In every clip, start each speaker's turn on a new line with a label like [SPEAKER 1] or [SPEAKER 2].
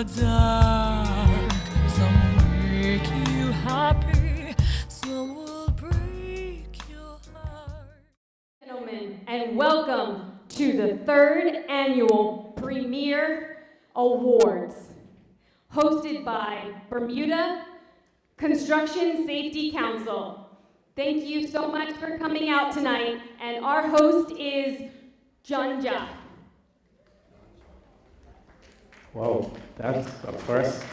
[SPEAKER 1] the dark. Some will make you happy, some will break your heart.
[SPEAKER 2] Gentlemen, and welcome to the 3rd Annual Premier Awards, hosted by Bermuda Construction Safety Council. Thank you so much for coming out tonight, and our host is Junja.
[SPEAKER 3] Whoa, that's a first.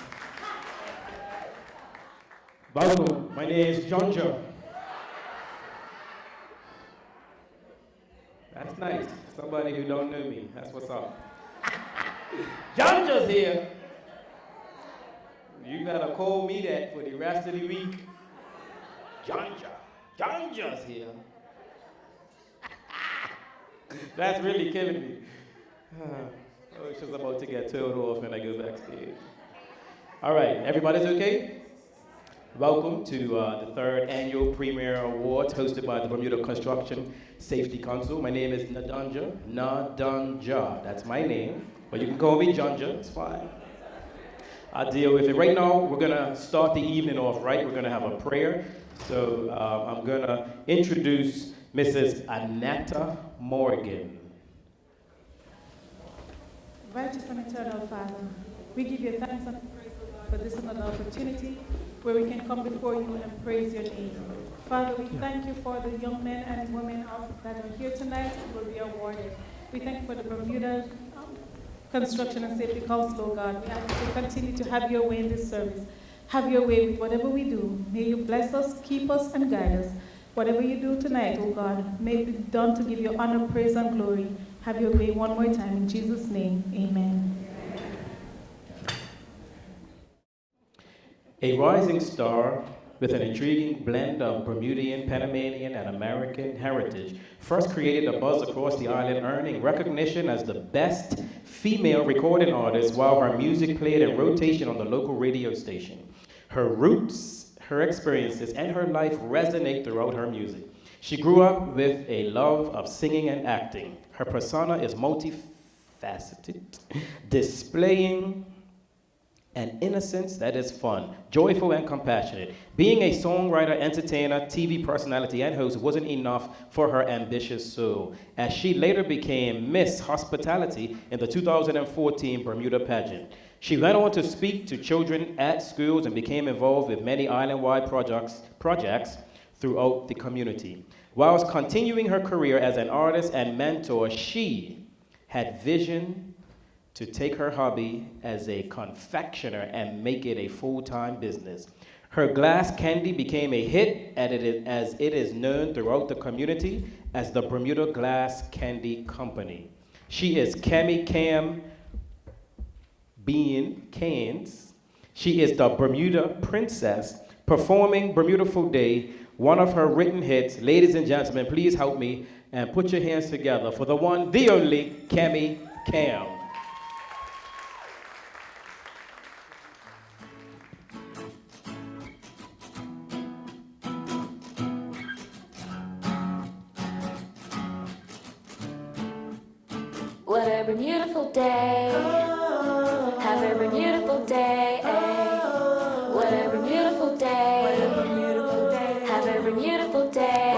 [SPEAKER 3] Welcome, my name is Junja. That's nice. Somebody who don't know me. That's what's up. Junja's here. You gotta call me that for the rest of the week. Junja's here. That's really killing me. Oh, she's about to get told off when I go backstage. All right, everybody's okay? Welcome to the 3rd Annual Premier Awards hosted by the Bermuda Construction Safety Council. My name is Nadanja. That's my name, but you can call me Junja, it's fine. I'll deal with it. Right now, we're gonna start the evening off, right? We're gonna have a prayer. So I'm gonna introduce Mrs. Anata Morgan.
[SPEAKER 4] Righteous and eternal Father, we give you thanks and praise, O God, for this another opportunity where we can come before you and praise your name. Father, we thank you for the young men and women that are here tonight who will be awarded. We thank you for the Bermuda Construction and Safety Council, O God. We ask you to continue to have your way in this service. Have your way with whatever we do. May you bless us, keep us, and guide us. Whatever you do tonight, O God, may it be done to give you honor, praise, and glory. Have your way one more time. In Jesus' name, amen.
[SPEAKER 3] A rising star with an intriguing blend of Bermudian, Panamanian, and American heritage, first created a buzz across the island, earning recognition as the best female recording artist while her music played in rotation on the local radio station. Her roots, her experiences, and her life resonate throughout her music. She grew up with a love of singing and acting. Her persona is multifaceted, displaying an innocence that is fun, joyful, and compassionate. Being a songwriter, entertainer, TV personality, and host wasn't enough for her ambitious soul, as she later became Miss Hospitality in the 2014 Bermuda pageant. She went on to speak to children at schools and became involved with many island-wide projects throughout the community. Whilst continuing her career as an artist and mentor, she had vision to take her hobby as a confectioner and make it a full-time business. Her glass candy became a hit as it is known throughout the community as the Bermuda Glass Candy Company. She is Cami Cam Bean Cairns. She is the Bermuda Princess, performing Bermudaful Day, one of her written hits. Ladies and gentlemen, please help me and put your hands together for the one, the only, Cami Cam.
[SPEAKER 5] What a beautiful day. Have a beautiful day. What a beautiful day. Have a beautiful day.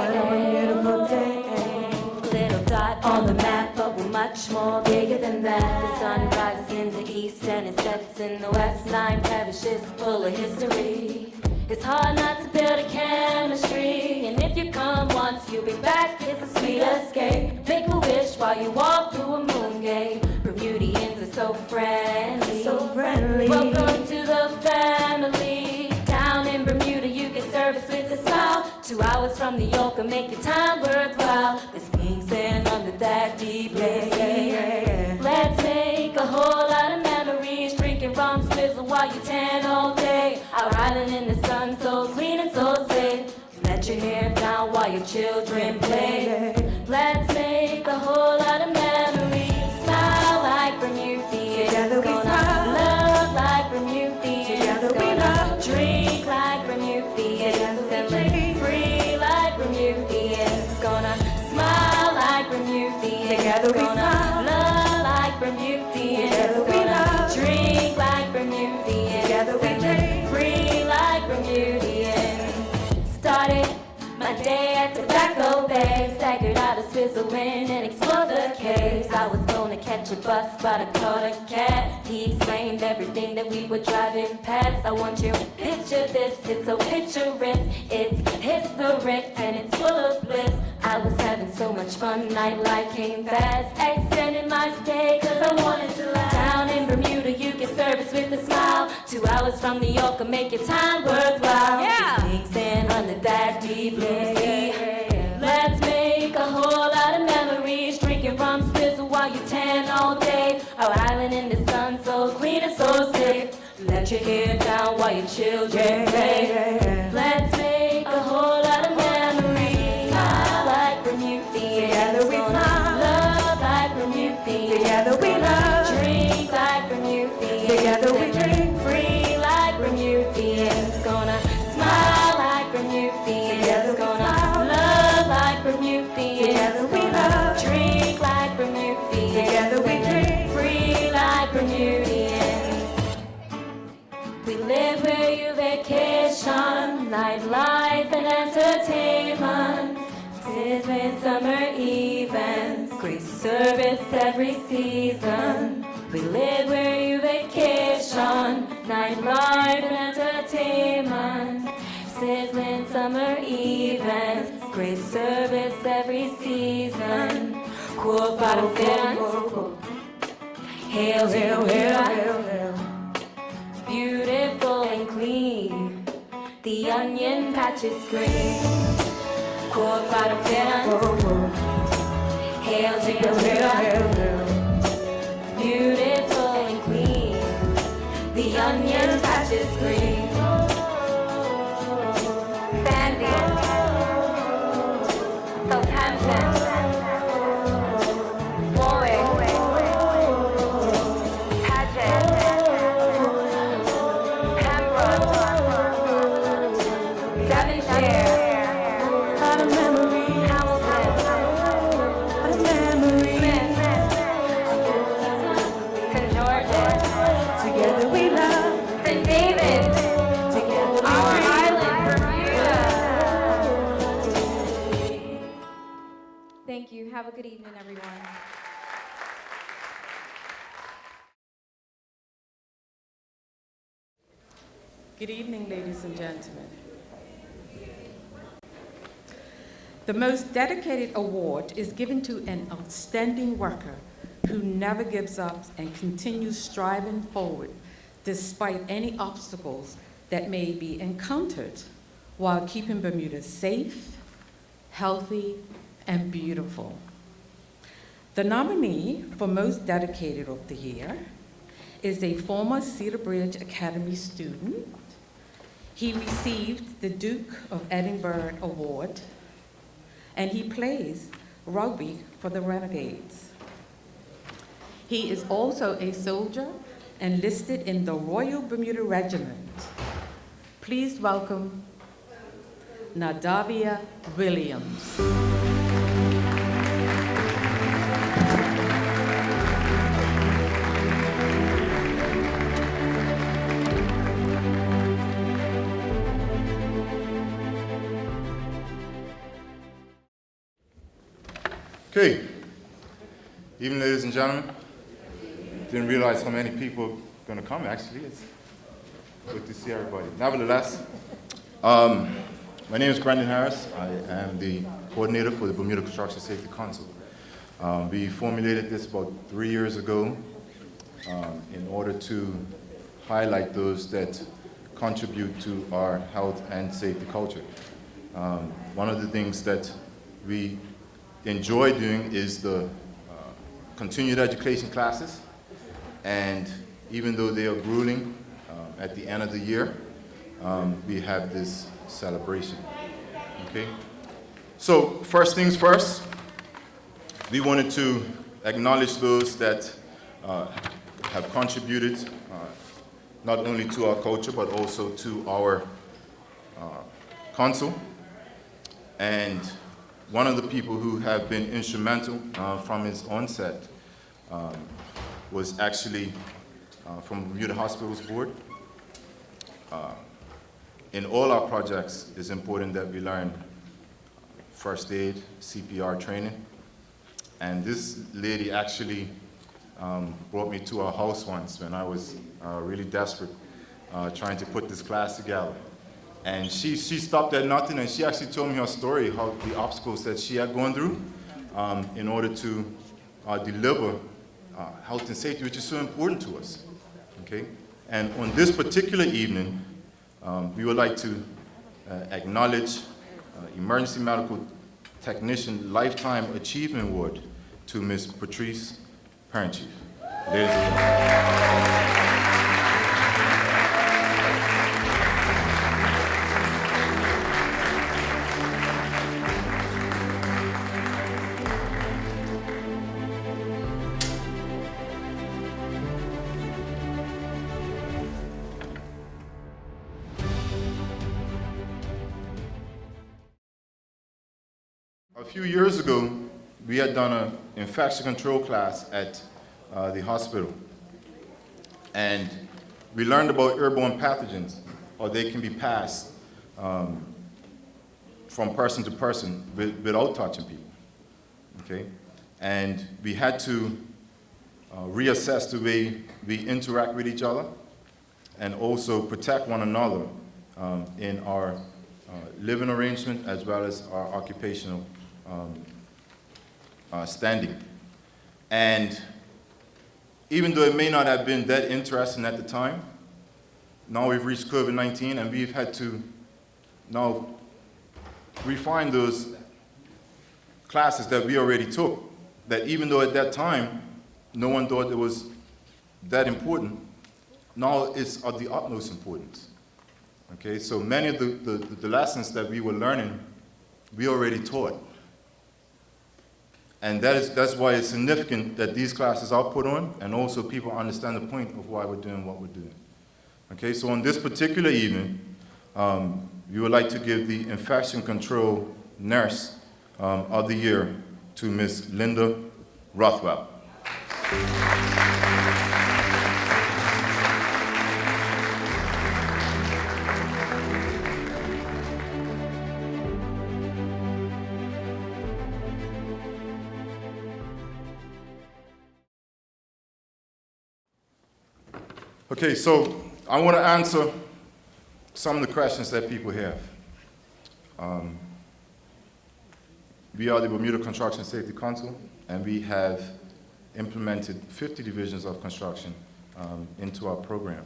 [SPEAKER 5] Little dot on the map, but we're much more bigger than that. The sun rises in the east and it sets in the west. 9 parishes full of history. It's hard not to build a chemistry, and if you come once, you'll be back. It's a sweet escape. Make a wish while you walk through a moon gate. Bermudians are so friendly, so friendly. Welcome to the family. Down in Bermuda, you get service with a smile. 2 hours from New York will make your time worthwhile. There's pink sand under that deep blue sea. Let's make a whole lot of memories. Drinking rum swizzle while you tan all day. Our island in the sun, so clean and so safe. Let your hair down while your children play. Let's make a whole lot of memories. Smile like Bermudians. Together we smile. Love like Bermudians. Together we love. Drink like Bermudians. And live free like Bermudians. Gonna smile like Bermudians. Together we smile. Love like Bermudians. Together we love. Drink like Bermudians. drizzle in and explore the caves. I was gonna catch a bus, but I caught a cab. He explained everything that we were driving past. I want you to picture this, it's so picturesque. It's historic and it's full of bliss. I was having so much fun, nightlife came fast. Extended my stay cause I wanted to laugh. Down in Bermuda you get service with a smile. 2 hours from New York will make your time worthwhile.
[SPEAKER 2] Yeah.
[SPEAKER 5] Pink sand under that deep blue sea. Let's make a whole lot of memories. Drinking rum swizzle while you tan all day. Our island in the sun so clean and so safe. Let your hair down while your children play. Let's make a whole lot of memories. Smile like Bermudians. Together we smile. Love like Bermudians. Together we love. Drink like Bermudians. Together we drink. Free like Bermudians. Gonna smile like Bermudians. Together gonna love like Bermudians. Together we love. Drink like Bermudians. Together we drink. Free like Bermudians. We live where you vacation, nightlife and entertainment. Sizzling summer events, great service every season. We live where you vacation, nightlife and entertainment. Sizzling summer events, great service every season. Cool bottle fans, hail, hail, hail, hail, hail. Beautiful and clean, the onion patch is green. Cool bottle fans, hail, hail, hail, hail. Beautiful and clean, the onion patch is green. Sandy, Southampton, Warwick, Paget, Pembroke, Devonshire, Hamilton, Smith, St. George's, together we love, St. David's, together our island, Bermuda.
[SPEAKER 2] Thank you. Have a good evening, everyone.
[SPEAKER 4] Good evening, ladies and gentlemen. The most dedicated award is given to an outstanding worker who never gives up and continues striving forward despite any obstacles that may be encountered while keeping Bermuda safe, healthy, and beautiful. The nominee for Most Dedicated of the Year is a former Cedar Bridge Academy student. He received the Duke of Edinburgh Award, and he plays rugby for the Renegades. He is also a soldier enlisted in the Royal Bermuda Regiment. Please welcome Nadavia Williams.
[SPEAKER 6] Okay. Evening, ladies and gentlemen. Didn't realize how many people are going to come, actually. It's good to see everybody. Nevertheless, my name is Brendan Harris. I am the coordinator for the Bermuda Construction Safety Council. We formulated this about 3 years ago in order to highlight those that contribute to our health and safety culture. One of the things that we enjoy doing is the continued education classes, and even though they are grueling, at the end of the year, we have this celebration, okay? So first things first, we wanted to acknowledge those that have contributed not only to our culture, but also to our council. And one of the people who have been instrumental from its onset was actually from Bermuda Hospitals Board. In all our projects, it's important that we learn first aid, CPR training, And this lady actually brought me to her house once when I was really desperate, trying to put this class together. And she stopped at nothing, and she actually told me her story, how the obstacles that she had gone through in order to deliver health and safety, which is so important to us. Okay? And on this particular evening, we would like to acknowledge Emergency Medical Technician Lifetime Achievement Award to Ms. Patrice Parent-Chief. Ladies and gentlemen. A few years ago, we had done an infection control class at the hospital. And we learned about airborne pathogens, how they can be passed from person to person without touching people, okay? And we had to reassess the way we interact with each other and also protect one another in our living arrangement as well as our occupational standing. And even though it may not have been that interesting at the time, now we've reached COVID-19 and we've had to now refine those classes that we already took, that even though at that time no one thought it was that important, now it's of the utmost importance. Okay, so many of the lessons that we were learning, we already taught. And that's why it's significant that these classes are put on, and also people understand the point of why we're doing what we're doing. Okay, so on this particular evening, we would like to give the Infection Control Nurse of the Year to Ms. Linda Rothwell. Okay, so I want to answer some of the questions that people have. We are the Bermuda Construction Safety Council, and we have implemented 50 divisions of construction into our program.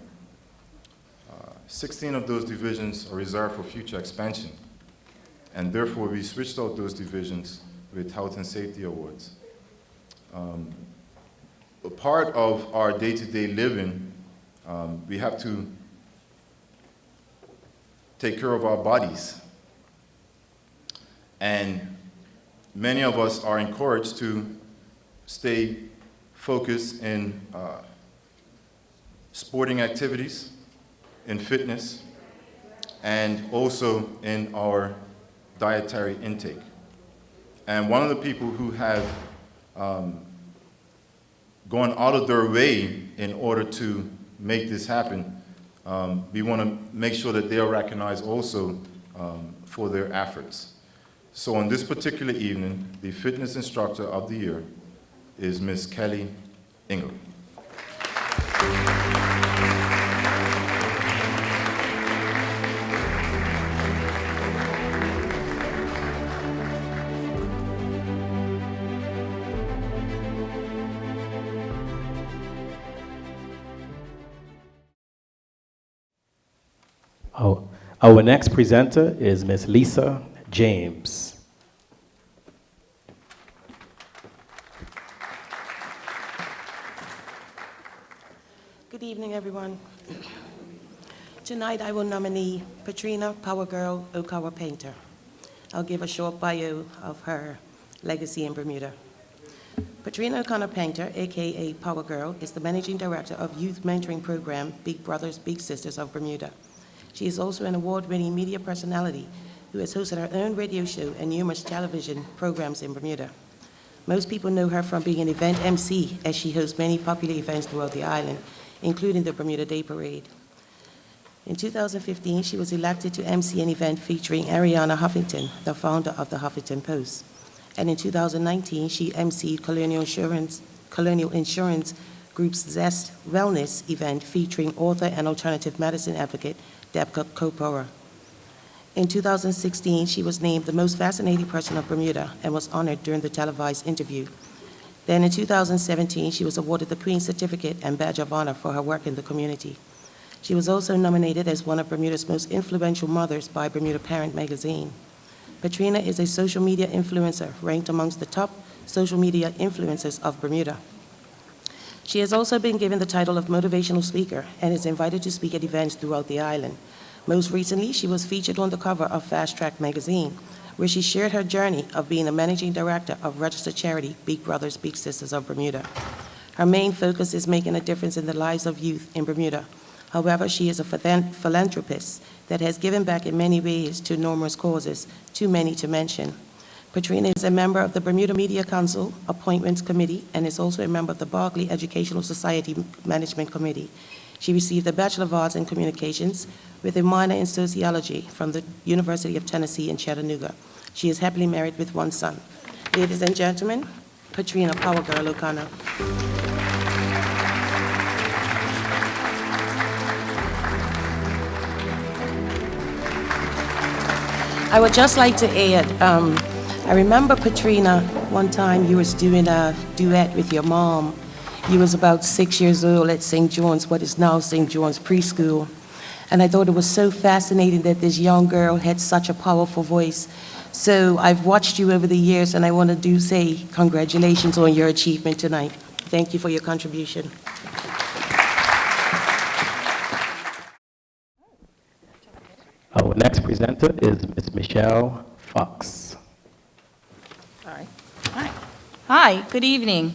[SPEAKER 6] 16 of those divisions are reserved for future expansion, and therefore we switched out those divisions with health and safety awards. A part of our day-to-day living, we have to take care of our bodies. And many of us are encouraged to stay focused in sporting activities, in fitness, and also in our dietary intake. And one of the people who have gone out of their way in order to make this happen, we want to make sure that they are recognized also for their efforts. So on this particular evening, the fitness instructor of the year is Ms. Kelly Engel.
[SPEAKER 3] Our next presenter is Ms. Lisa James.
[SPEAKER 7] Good evening, everyone. Tonight I will nominate Patrina Power Girl Okawa Painter. I'll give a short bio of her legacy in Bermuda. Patrina O'Connor Painter, aka Power Girl, is the managing director of youth mentoring program Big Brothers Big Sisters of Bermuda. She is also an award-winning media personality who has hosted her own radio show and numerous television programs in Bermuda. Most people know her from being an event MC, as she hosts many popular events throughout the island, including the Bermuda Day Parade. In 2015, she was elected to MC an event featuring Ariana Huffington, the founder of the Huffington Post. and in 2019, she emceed Colonial Insurance Group's Zest Wellness event featuring author and alternative medicine advocate Debka Kopora. In 2016, she was named the most fascinating person of Bermuda and was honored during the televised interview. Then in 2017, she was awarded the Queen's Certificate and Badge of Honor for her work in the community. She was also nominated as one of Bermuda's most influential mothers by Bermuda Parent magazine. Patrina is a social media influencer ranked amongst the top social media influencers of Bermuda. She has also been given the title of motivational speaker and is invited to speak at events throughout the island. Most recently, she was featured on the cover of Fast Track magazine, where she shared her journey of being a managing director of registered charity Big Brothers Big Sisters of Bermuda. Her main focus is making a difference in the lives of youth in Bermuda. However, she is a philanthropist that has given back in many ways to numerous causes, too many to mention. Patrina is a member of the Bermuda Media Council Appointments Committee and is also a member of the Berkeley Educational Society Management Committee. She received a Bachelor of Arts in Communications with a minor in Sociology from the University of Tennessee in Chattanooga. She is happily married with one son. Ladies and gentlemen, Patrina Power Girl O'Connor. I would just like to add, I remember, Patrina, one time you was doing a duet with your mom. You was about 6 years old at St. John's, what is now St. John's Preschool. And I thought it was so fascinating that this young girl had such a powerful voice. So I've watched you over the years, and I want to say congratulations on your achievement tonight. Thank you for your contribution.
[SPEAKER 3] Our next presenter is Ms. Michelle Fox.
[SPEAKER 8] Hi, good evening.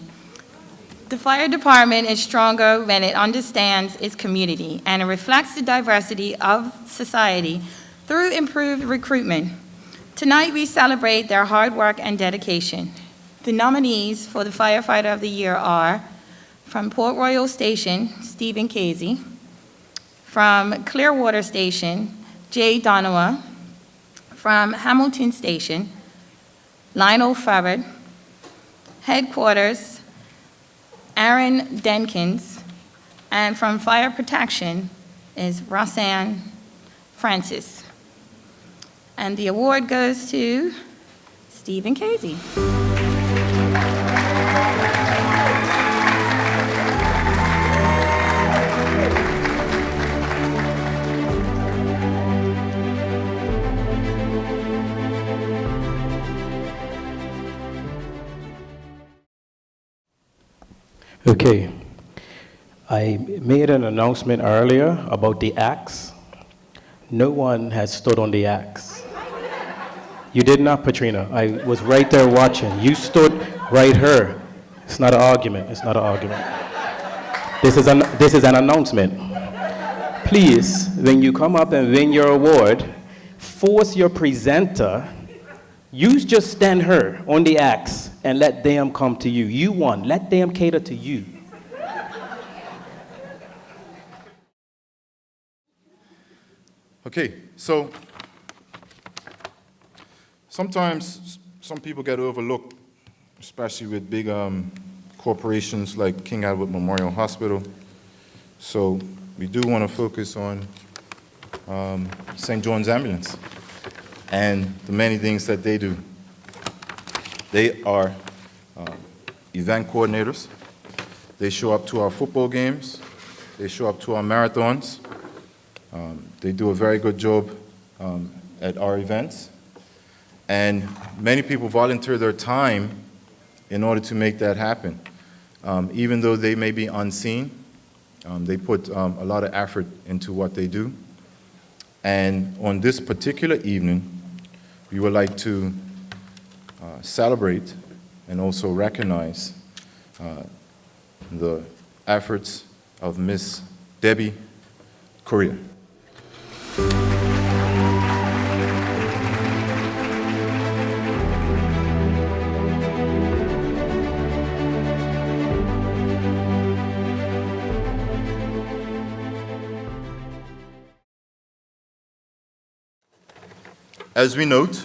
[SPEAKER 8] The fire department is stronger when it understands its community and it reflects the diversity of society through improved recruitment. Tonight we celebrate their hard work and dedication. The nominees for the Firefighter of the Year are from Port Royal Station, Stephen Casey, from Clearwater Station, Jay Donowa, from Hamilton Station, Lionel Favard, Headquarters, Aaron Denkins, and from Fire Protection is Rosanne Francis. And the award goes to Stephen Casey.
[SPEAKER 3] Okay, I made an announcement earlier about the axe. No one has stood on the axe. You did not, Patrina. I was right there watching. You stood right here. It's not an argument. It's not an argument. This is an announcement. Please, when you come up and win your award, force your presenter. You just stand here on the axe and let them come to you. You won. Let them cater to you.
[SPEAKER 6] Okay, so sometimes some people get overlooked, especially with big corporations like King Edward Memorial Hospital. So we do want to focus on St. John's Ambulance and the many things that they do. They are event coordinators. They show up to our football games. They show up to our marathons. They do a very good job at our events. And many people volunteer their time in order to make that happen. Even though they may be unseen, they put a lot of effort into what they do. And on this particular evening, we would like to celebrate and also recognize the efforts of Miss Debbie Correa. As we note,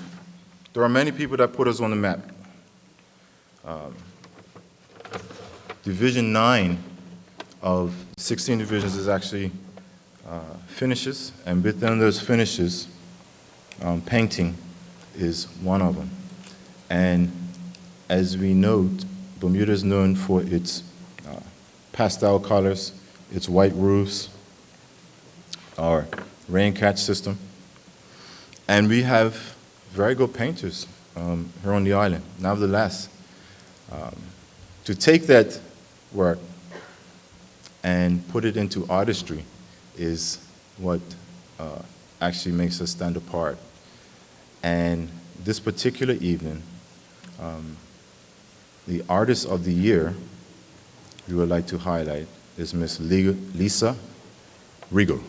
[SPEAKER 6] there are many people that put us on the map. Division 9 of 16 divisions is actually finishes, and within those finishes, painting is one of them. And as we note, Bermuda is known for its pastel colors, its white roofs, our rain catch system. And we have very good painters here on the island. Nevertheless, to take that work and put it into artistry is what actually makes us stand apart. And this particular evening, the Artist of the Year we would like to highlight is Miss Lisa Regal.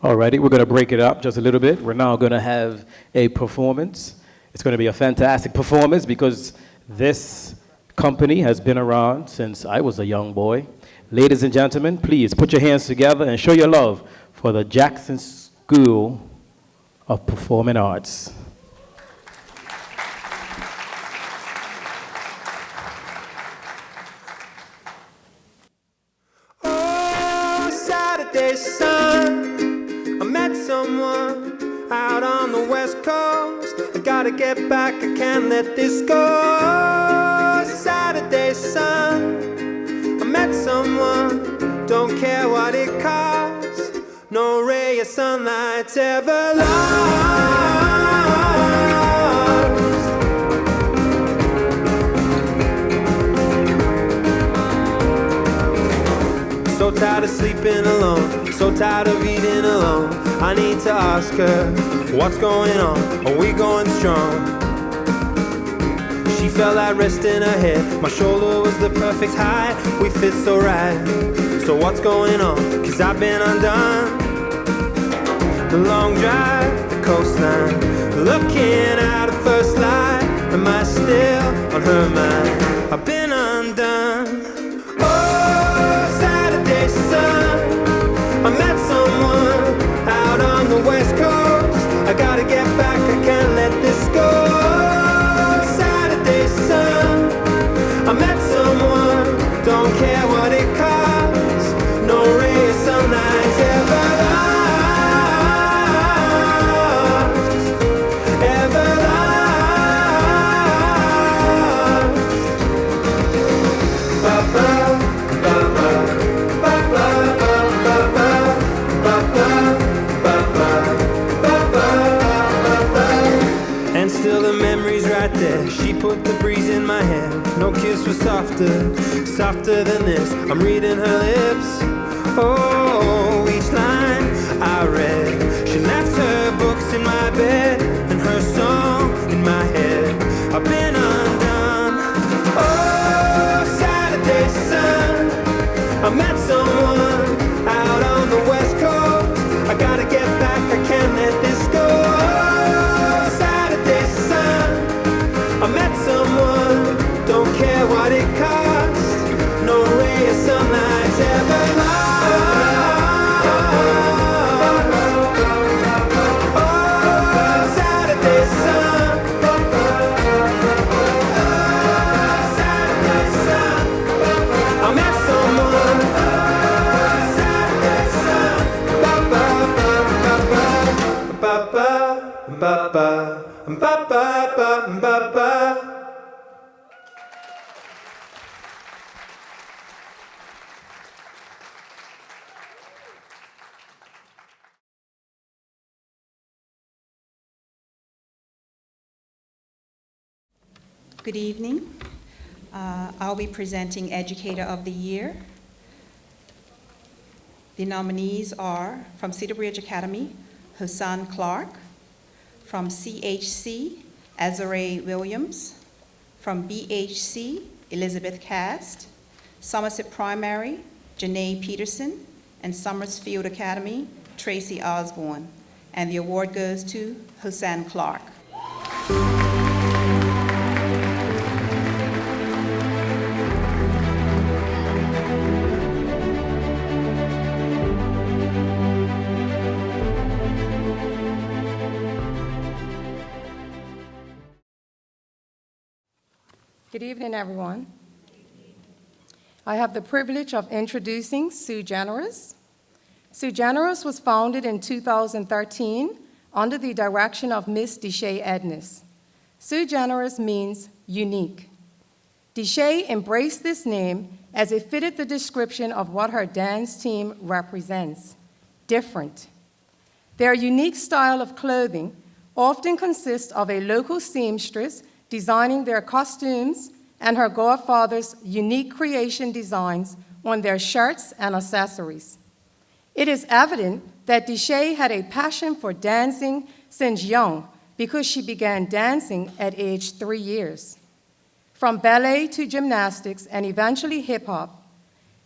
[SPEAKER 3] Alrighty, we're going to break it up just a little bit. We're now going to have a performance. It's going to be a fantastic performance because this company has been around since I was a young boy. Ladies and gentlemen, please put your hands together and show your love for the Jackson School of Performing Arts.
[SPEAKER 9] Oh, Saturday sun, I met someone out on the West Coast. I gotta get back, I can't let this go. Saturday sun, I met someone, don't care what it costs. No ray of sunlight's ever lost. So tired of sleeping alone, so tired of eating alone. I need to ask her, what's going on? Are we going strong? She felt like rest in her head. My shoulder was the perfect height. We fit so right. So what's going on? 'Cause I've been undone. The long drive, the coastline, looking at her first light. Am I still on her mind? I've been undone. Oh, Saturday sun, I met someone out on the West Coast. I gotta get back, I can't let this go. Saturday sun, I met someone, don't care what it costs. No ray of sunlight's ever lost, ever lost. Ba-ba, ba-ba. And still the memory's right there. She put the breeze in my hair. No kiss was softer, softer than this. I'm reading her lips. Oh, each line I read. She left her books in my bed and her song in my head. I've been undone. Oh, Saturday sun, I met someone out on the West Coast. I gotta get back, I can't let this go. Saturday sun, I met someone, don't care what it costs. No ray of sunlight's ever lost. Oh, Saturday sun, Saturday sun, I met someone.
[SPEAKER 8] Good evening. I'll be presenting Educator of the Year. The nominees are from Cedar Ridge Academy, Hassan Clark; from CHC, Azare Williams; from BHC, Elizabeth Cast; Somerset Primary, Janae Peterson;
[SPEAKER 10] and Summersfield Academy, Tracy Osborne. And the award goes to Hussein Clark.
[SPEAKER 11] Good evening, everyone. I have the privilege of introducing Sue Generous. Sue Generous was founded in 2013 under the direction of Miss Deshay Edness. Sue Generous means unique. Deshay embraced this name as it fitted the description of what her dance team represents: different. Their unique style of clothing often consists of a local seamstress designing their costumes and her godfather's unique creation designs on their shirts and accessories. It is evident that Deshay had a passion for dancing since young because she began dancing at age 3 years. From ballet to gymnastics and eventually hip-hop,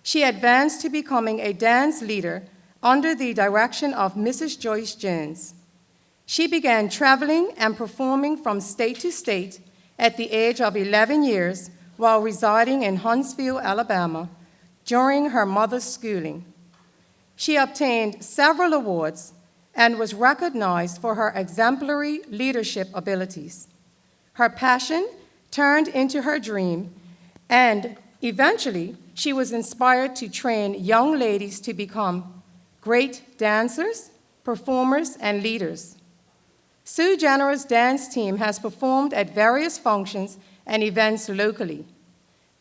[SPEAKER 11] she advanced to becoming a dance leader under the direction of Mrs. Joyce Jones. She began traveling and performing from state to state at the age of 11 years while residing in Huntsville, Alabama, during her mother's schooling. She obtained several awards and was recognized for her exemplary leadership abilities. Her passion turned into her dream, and eventually she was inspired to train young ladies to become great dancers, performers, and leaders. Sue Generous' dance team has performed at various functions and events locally.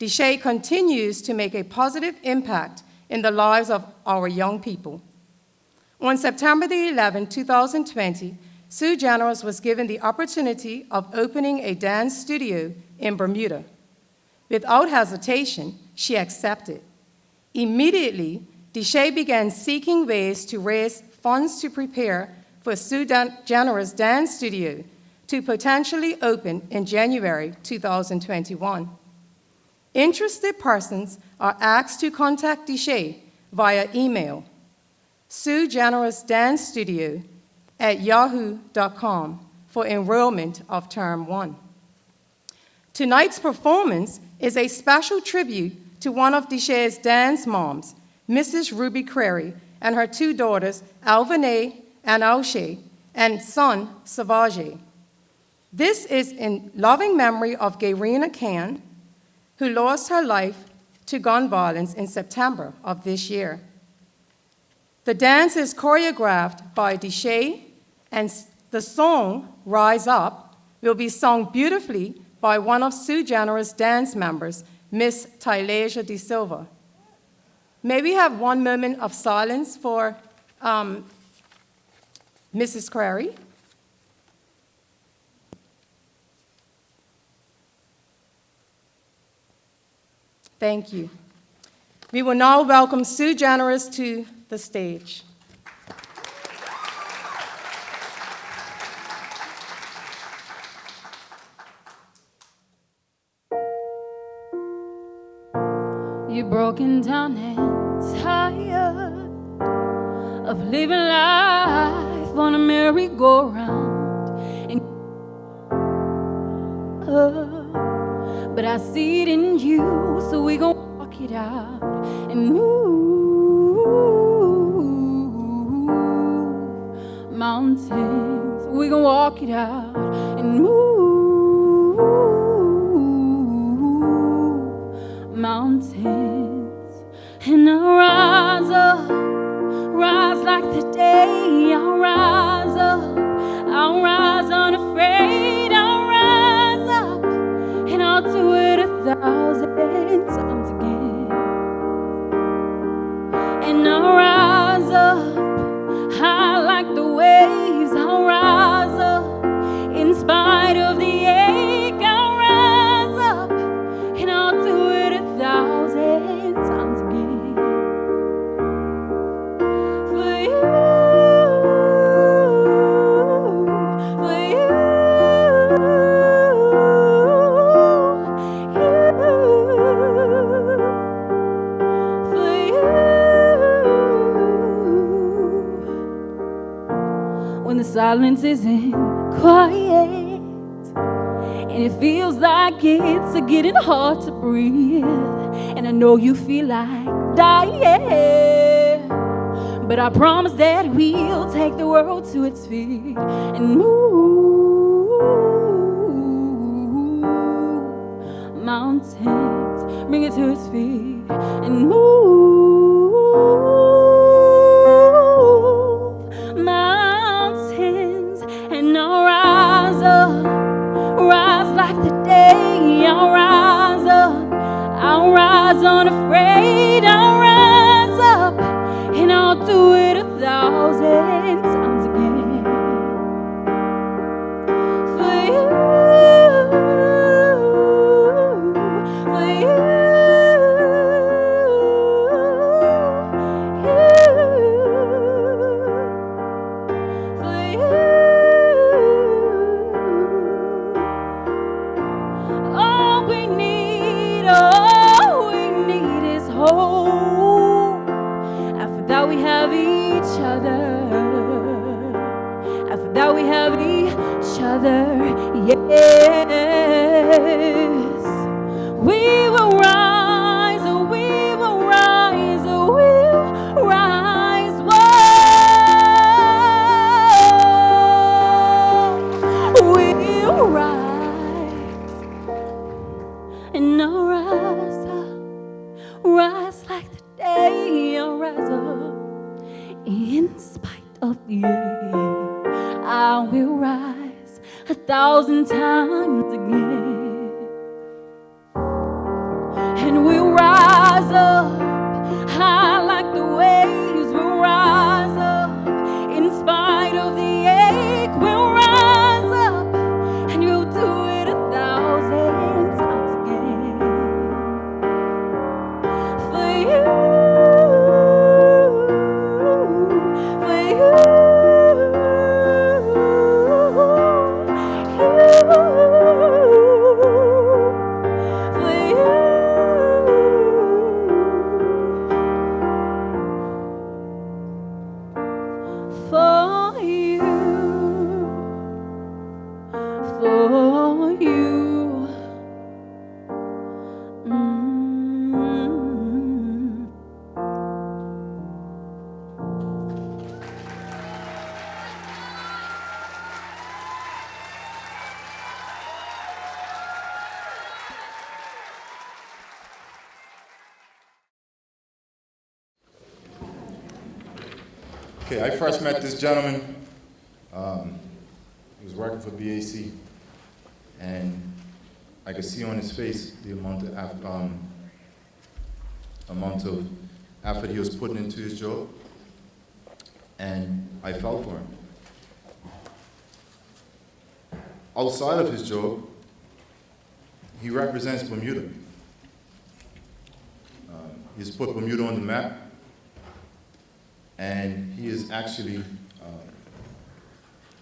[SPEAKER 11] Deshay continues to make a positive impact in the lives of our young people. On September the 11th, 2020, Sue Generous was given the opportunity of opening a dance studio in Bermuda. Without hesitation, she accepted. Immediately, Deshay began seeking ways to raise funds to prepare for Sue Generous' dance studio to potentially open in January 2021. Interested persons are asked to contact Deshay via email, suegenerousdancestudio@yahoo.com for enrollment of Term 1. Tonight's performance is a special tribute to one of Deshay's dance moms, Mrs. Ruby Crary, and her 2 daughters, Alvanae and Alshay, and son, Savage. This is in loving memory of Gayrina Khan, who lost her life to gun violence in September of this year. The dance is choreographed by Deshay, and the song, Rise Up, will be sung beautifully by one of Sue Generous' dance members, Miss Tylasia De Silva. May we have one moment of silence for Mrs. Crary? Thank you. We will now welcome Sue Generous to the stage.
[SPEAKER 2] You're broken down and tired of living life on a merry-go-round. But I see it in you, so we gon' walk it out and move mountains. We gon' walk it out and move mountains. And I'll rise up, rise like the day. I'll rise up, I'll rise unafraid. I'll rise up, and I'll do it 1,000 times again. And I'll rise up, high like the waves. I'll rise up, in spite of the ache. I'll rise up, and I'll do it 1,000 times again. For you, for you, for you. when the silence isn't quiet, and it feels like it's getting hard to breathe, and I know you feel like dying, but I promise that we'll take the world to its feet and move mountains, bring it to its feet and move mountains, and I'll rise up, rise like the day. I'll rise up, I'll rise unafraid. I'll rise up, and I'll do it 1,000 times again for you, for you, for you. All we need is hope. After that we have each other. After that we have each other. Yes, we will rise, we will rise, we'll rise. Whoa, we'll rise, and I'll rise up, rise like the day. I'll rise up in spite of the ache. I will rise 1,000 times again, and we'll rise up high like the waves. We'll rise up in spite of the ache. We'll rise up, and you'll do it 1,000 times again for you, for you, for you, for you. Mm.
[SPEAKER 6] Okay, I first met this gentleman. He was working for BAC, and I could see on his face the amount of effort he was putting into his job, and I fell for him. Outside of his job, he represents Bermuda. He's put Bermuda on the map, and he is actually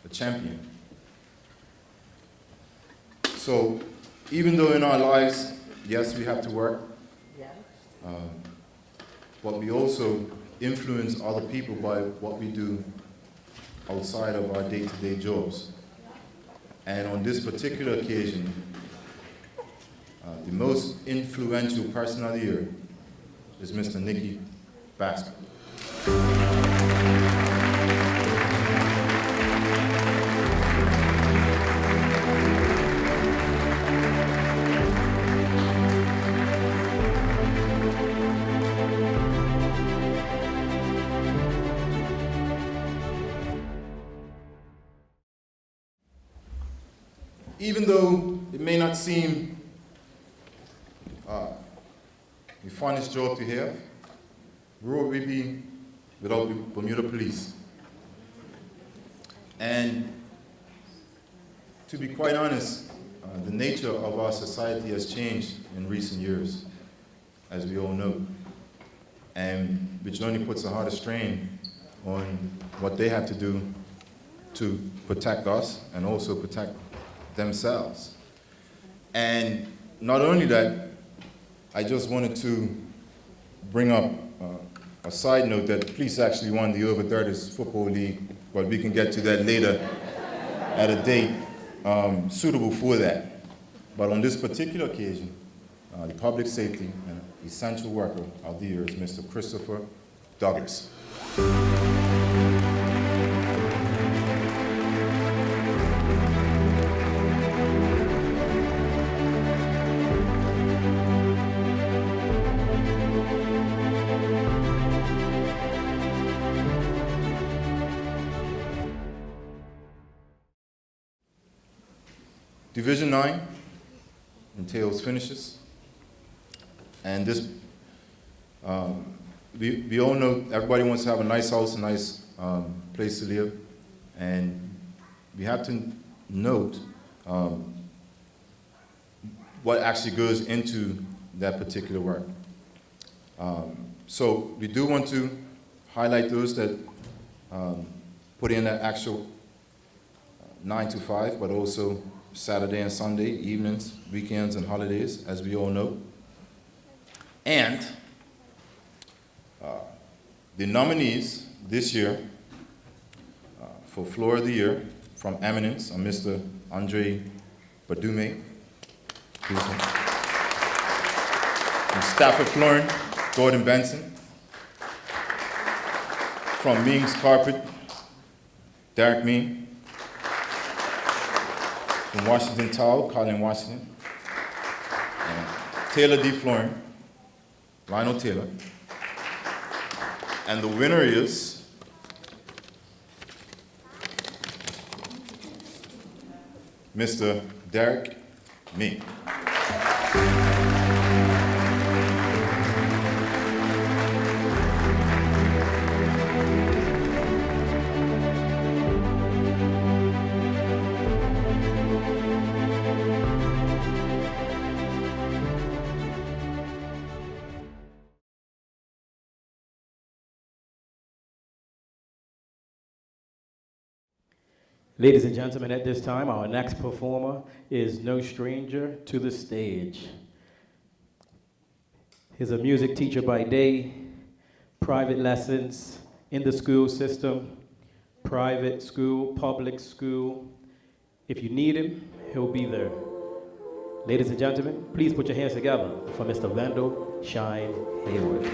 [SPEAKER 6] a champion. So even though in our lives, yes, we have to work, but we also influence other people by what we do outside of our day-to-day jobs. And on this particular occasion, the most influential person of the year is Mr. Nicky Baxter. Even though it may not seem the funnest job to have, where would we be without the Bermuda Police? And to be quite honest, the nature of our society has changed in recent years, as we all know, and which only puts a harder strain on what they have to do to protect us and also protect themselves. And not only that, I just wanted to bring up a side note that the police actually won the Over 30s Football League but we can get to that later at a date suitable for that. But on this particular occasion, the public safety and essential worker of the year is Mr. Christopher Douglas. Division 9 entails finishes, and this, we all know everybody wants to have a nice house, a nice place to live, and we have to note what actually goes into that particular work. So we do want to highlight those that put in that actual 9 to 5, but also Saturday and Sunday, evenings, weekends, and holidays, as we all know. And the nominees this year for Floor of the Year from Eminence are Mr. Andre Badume, from Stafford Flooring, Gordon Benson. From Ming's Carpet, Derek Ming. From Washington Towel, Colin Washington. Taylor D. Flooring, Lionel Taylor. And the winner is Mr. Derek Ming.
[SPEAKER 3] Ladies and gentlemen, at this time, our next performer is no stranger to the stage. He's a music teacher by day, private lessons in the school system, private school, public school. If you need him, he'll be there. Ladies and gentlemen, please put your hands together for Mr. Wendell Shine Hayward.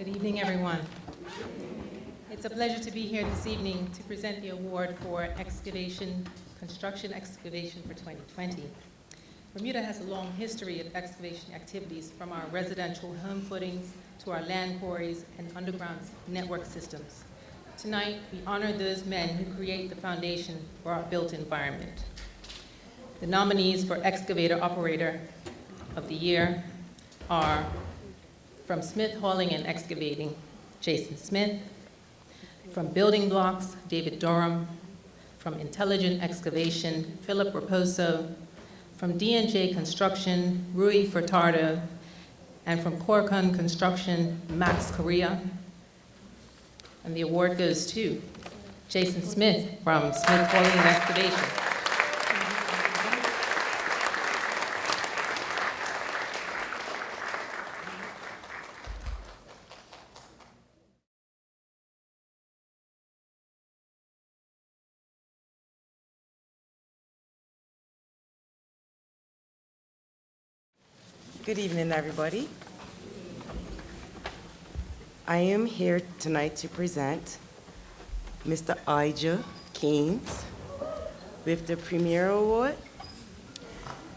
[SPEAKER 12] Good evening, everyone. It's a pleasure to be here this evening to present the award for construction excavation for 2020. Bermuda has a long history of excavation activities, from our residential home footings to our land quarries and underground network systems. Tonight, we honor those men who create the foundation for our built environment. The nominees for Excavator Operator of the Year are from Smith Hauling and Excavating, Jason Smith; from Building Blocks, David Durham; from Intelligent Excavation, Philip Raposo; from D&J Construction, Rui Furtado; and from Corcon Construction, Max Correa. And the award goes to Jason Smith from Smith Hauling and Excavation.
[SPEAKER 7] Good evening, everybody. I am here tonight to present Mr. Ija Keynes with the Premier Award.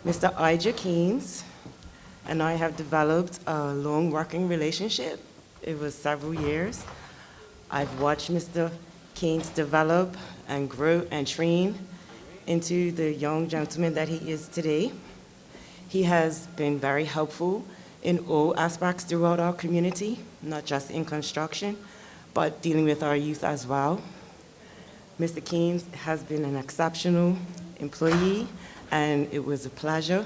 [SPEAKER 7] Mr. Ija Keynes and I have developed a long working relationship. It was several years. I've watched Mr. Keynes develop and grow and train into the young gentleman that he is today. He has been very helpful in all aspects throughout our community, not just in construction, but dealing with our youth as well. Mr. Keynes has been an exceptional employee, and it was a pleasure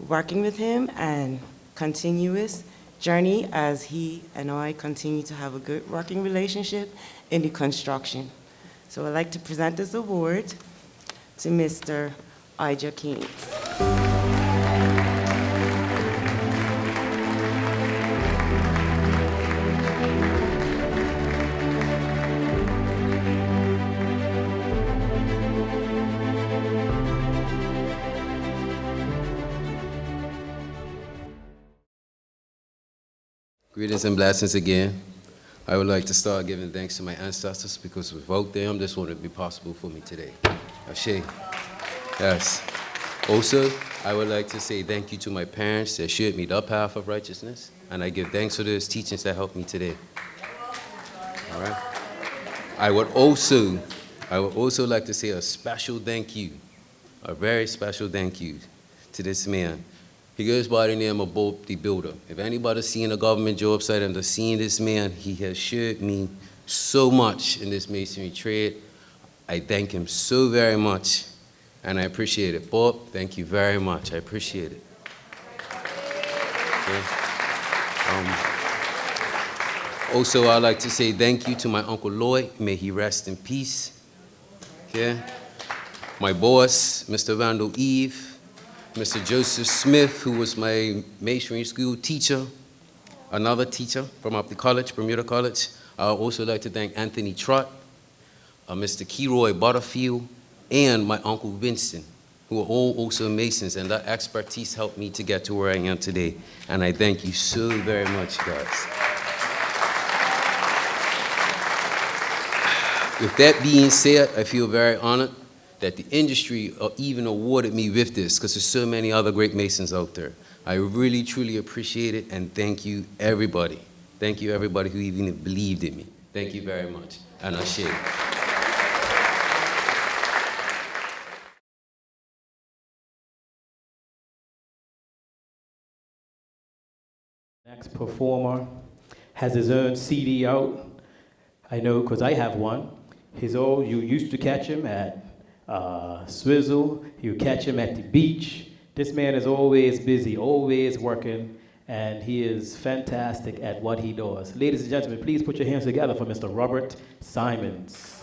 [SPEAKER 7] working with him and continuous journey as he and I continue to have a good working relationship in the construction. So I'd like to present this award to Mr. Ija Keynes.
[SPEAKER 13] Greetings and blessings again. I would like to start giving thanks to my ancestors, because without them, this wouldn't be possible for me today. Ashe. Yes. Also, I would like to say thank you to my parents that showed me the path of righteousness, and I give thanks for those teachings that helped me today. All right. I would also like to say a special thank you, a very special thank you to this man. He goes by the name of Bob the Builder. If anybody's seen a government job site and they've seen this man, he has showed me so much in this masonry trade. I thank him so very much, and I appreciate it. Bob, thank you very much. I appreciate it. Okay. Also, I'd like to say thank you to my Uncle Lloyd. May he rest in peace. Okay. My boss, Mr. Randall Eve. Mr. Joseph Smith, who was my masonry school teacher, another teacher from up the college, Bermuda College. I would also like to thank Anthony Trott, Mr. Keroy Butterfield, and my Uncle Winston, who are all also Masons, and that expertise helped me to get to where I am today. And I thank you so very much, guys. With that being said, I feel very honored that the industry even awarded me with this, because there's so many other great Masons out there. I really, truly appreciate it, and thank you, everybody. Thank you, everybody who even believed in me. Thank you very much. And Ashe.
[SPEAKER 3] Next performer has his own CD out. I know because I have one. You used to catch him at Swizzle, you catch him at the beach. This man is always busy, always working, and he is fantastic at what he does. Ladies and gentlemen, please put your hands together for Mr. Robert Simons.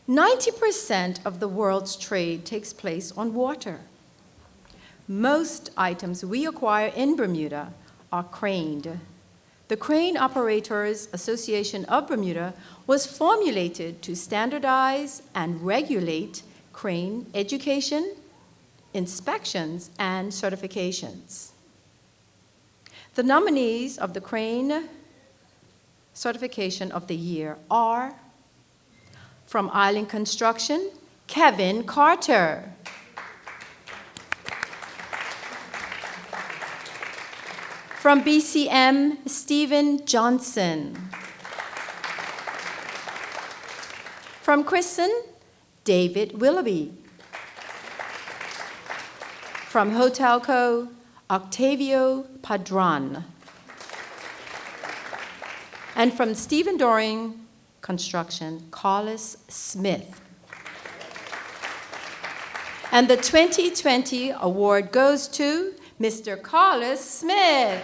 [SPEAKER 11] 90% of the world's trade takes place on water. Most items we acquire in Bermuda are craned. The Crane Operators Association of Bermuda was formulated to standardize and regulate crane education, inspections, and certifications. The nominees of the Crane Certification of the Year are, from Island Construction, Kevin Carter. From BCM, Stephen Johnson. From Kristen, David Willoughby. From Hotelco, Octavio Padron. And from Stephen Doring Construction, Carlos Smith. And the 2020 award goes to Mr. Carlos Smith.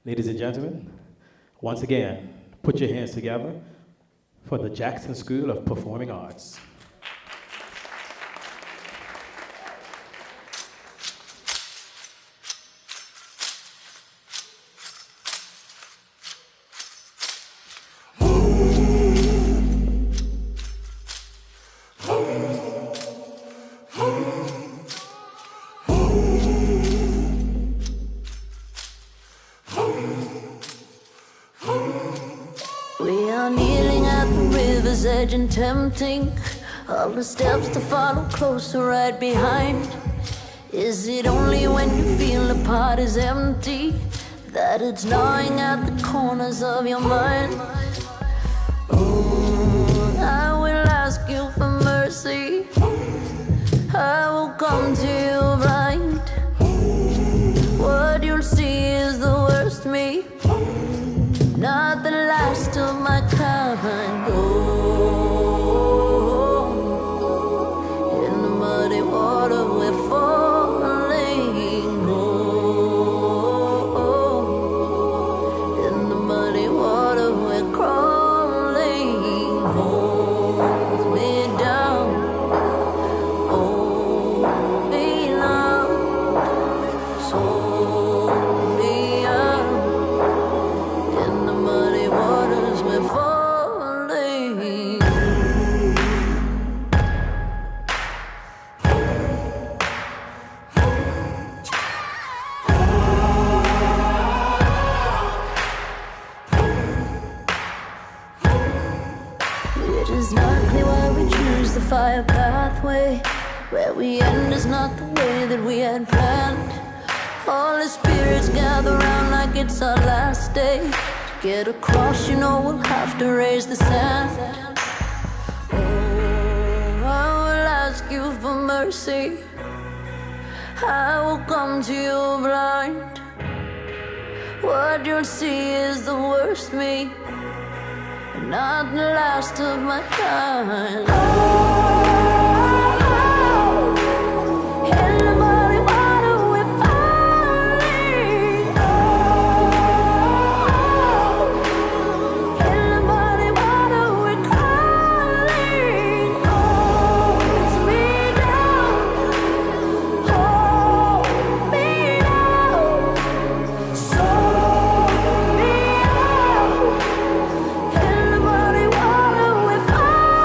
[SPEAKER 3] Ladies and gentlemen, once again, put your hands together for the Jackson School of Performing Arts.
[SPEAKER 14] We are kneeling at the river's edge and tempting all the steps to follow closer right behind. Is it only when you feel the pot is empty that it's gnawing at the corners of your mind? Oh, I will ask you for mercy. I will come to you blind. What you'll see is the worst me, not the last of my kind. Oh, in the muddy water we're falling. Oh, in the muddy water we're crawling. Hold me down, hold me now, so me out. In the muddy waters we're falling. It is not clear why we choose the fire pathway. Where we end is not the way that we had planned. All the spirits gather round like it's our last day. To get across, you know we'll have to raise the sand. Oh, I will ask you for mercy. I will come to you blind. What you'll see is the worst me, and not the last of my kind. In the muddy water we're falling. In the muddy water we're crawling. Hold me down, hold me down, so me out. In the muddy water we're falling.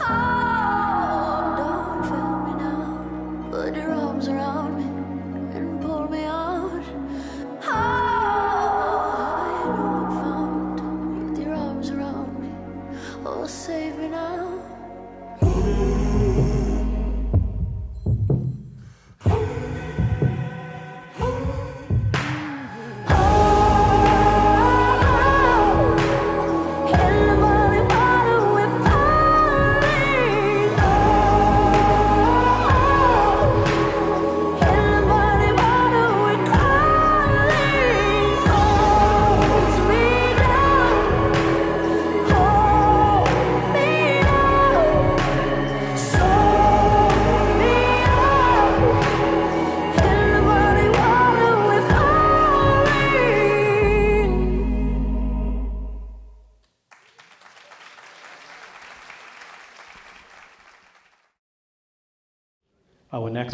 [SPEAKER 14] Oh, don't fail me now. Put your arms around me and pull me out. Oh, I know I'm found. Put your arms around me. Oh, save me now. In the muddy water we're falling.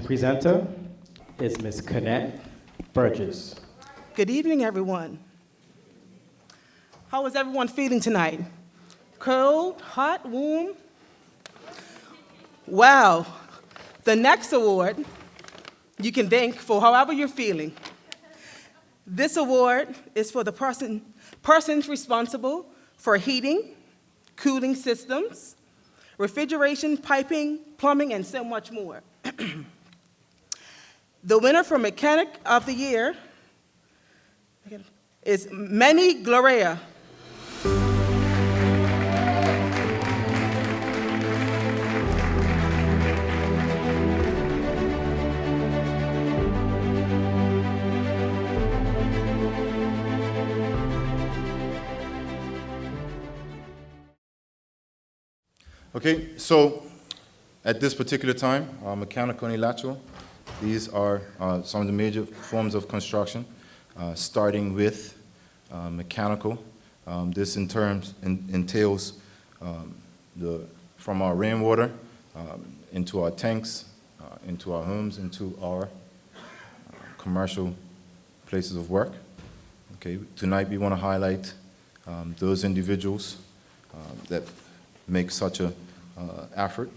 [SPEAKER 3] presenter is Ms. Kenneth Burgess.
[SPEAKER 15] Good evening, everyone. How is everyone feeling tonight? Cold, hot, warm? Wow. The next award you can thank for however you're feeling. This award is for the persons responsible for heating, cooling systems, refrigeration, piping, plumbing, and so much more. The winner for Mechanic of the Year is Manny Gloria.
[SPEAKER 6] Okay, so at this particular time, mechanical and electrical, these are some of the major forms of construction, starting with mechanical. This entails from our rainwater into our tanks, into our homes, into our commercial places of work. Okay, tonight we want to highlight those individuals that make such a effort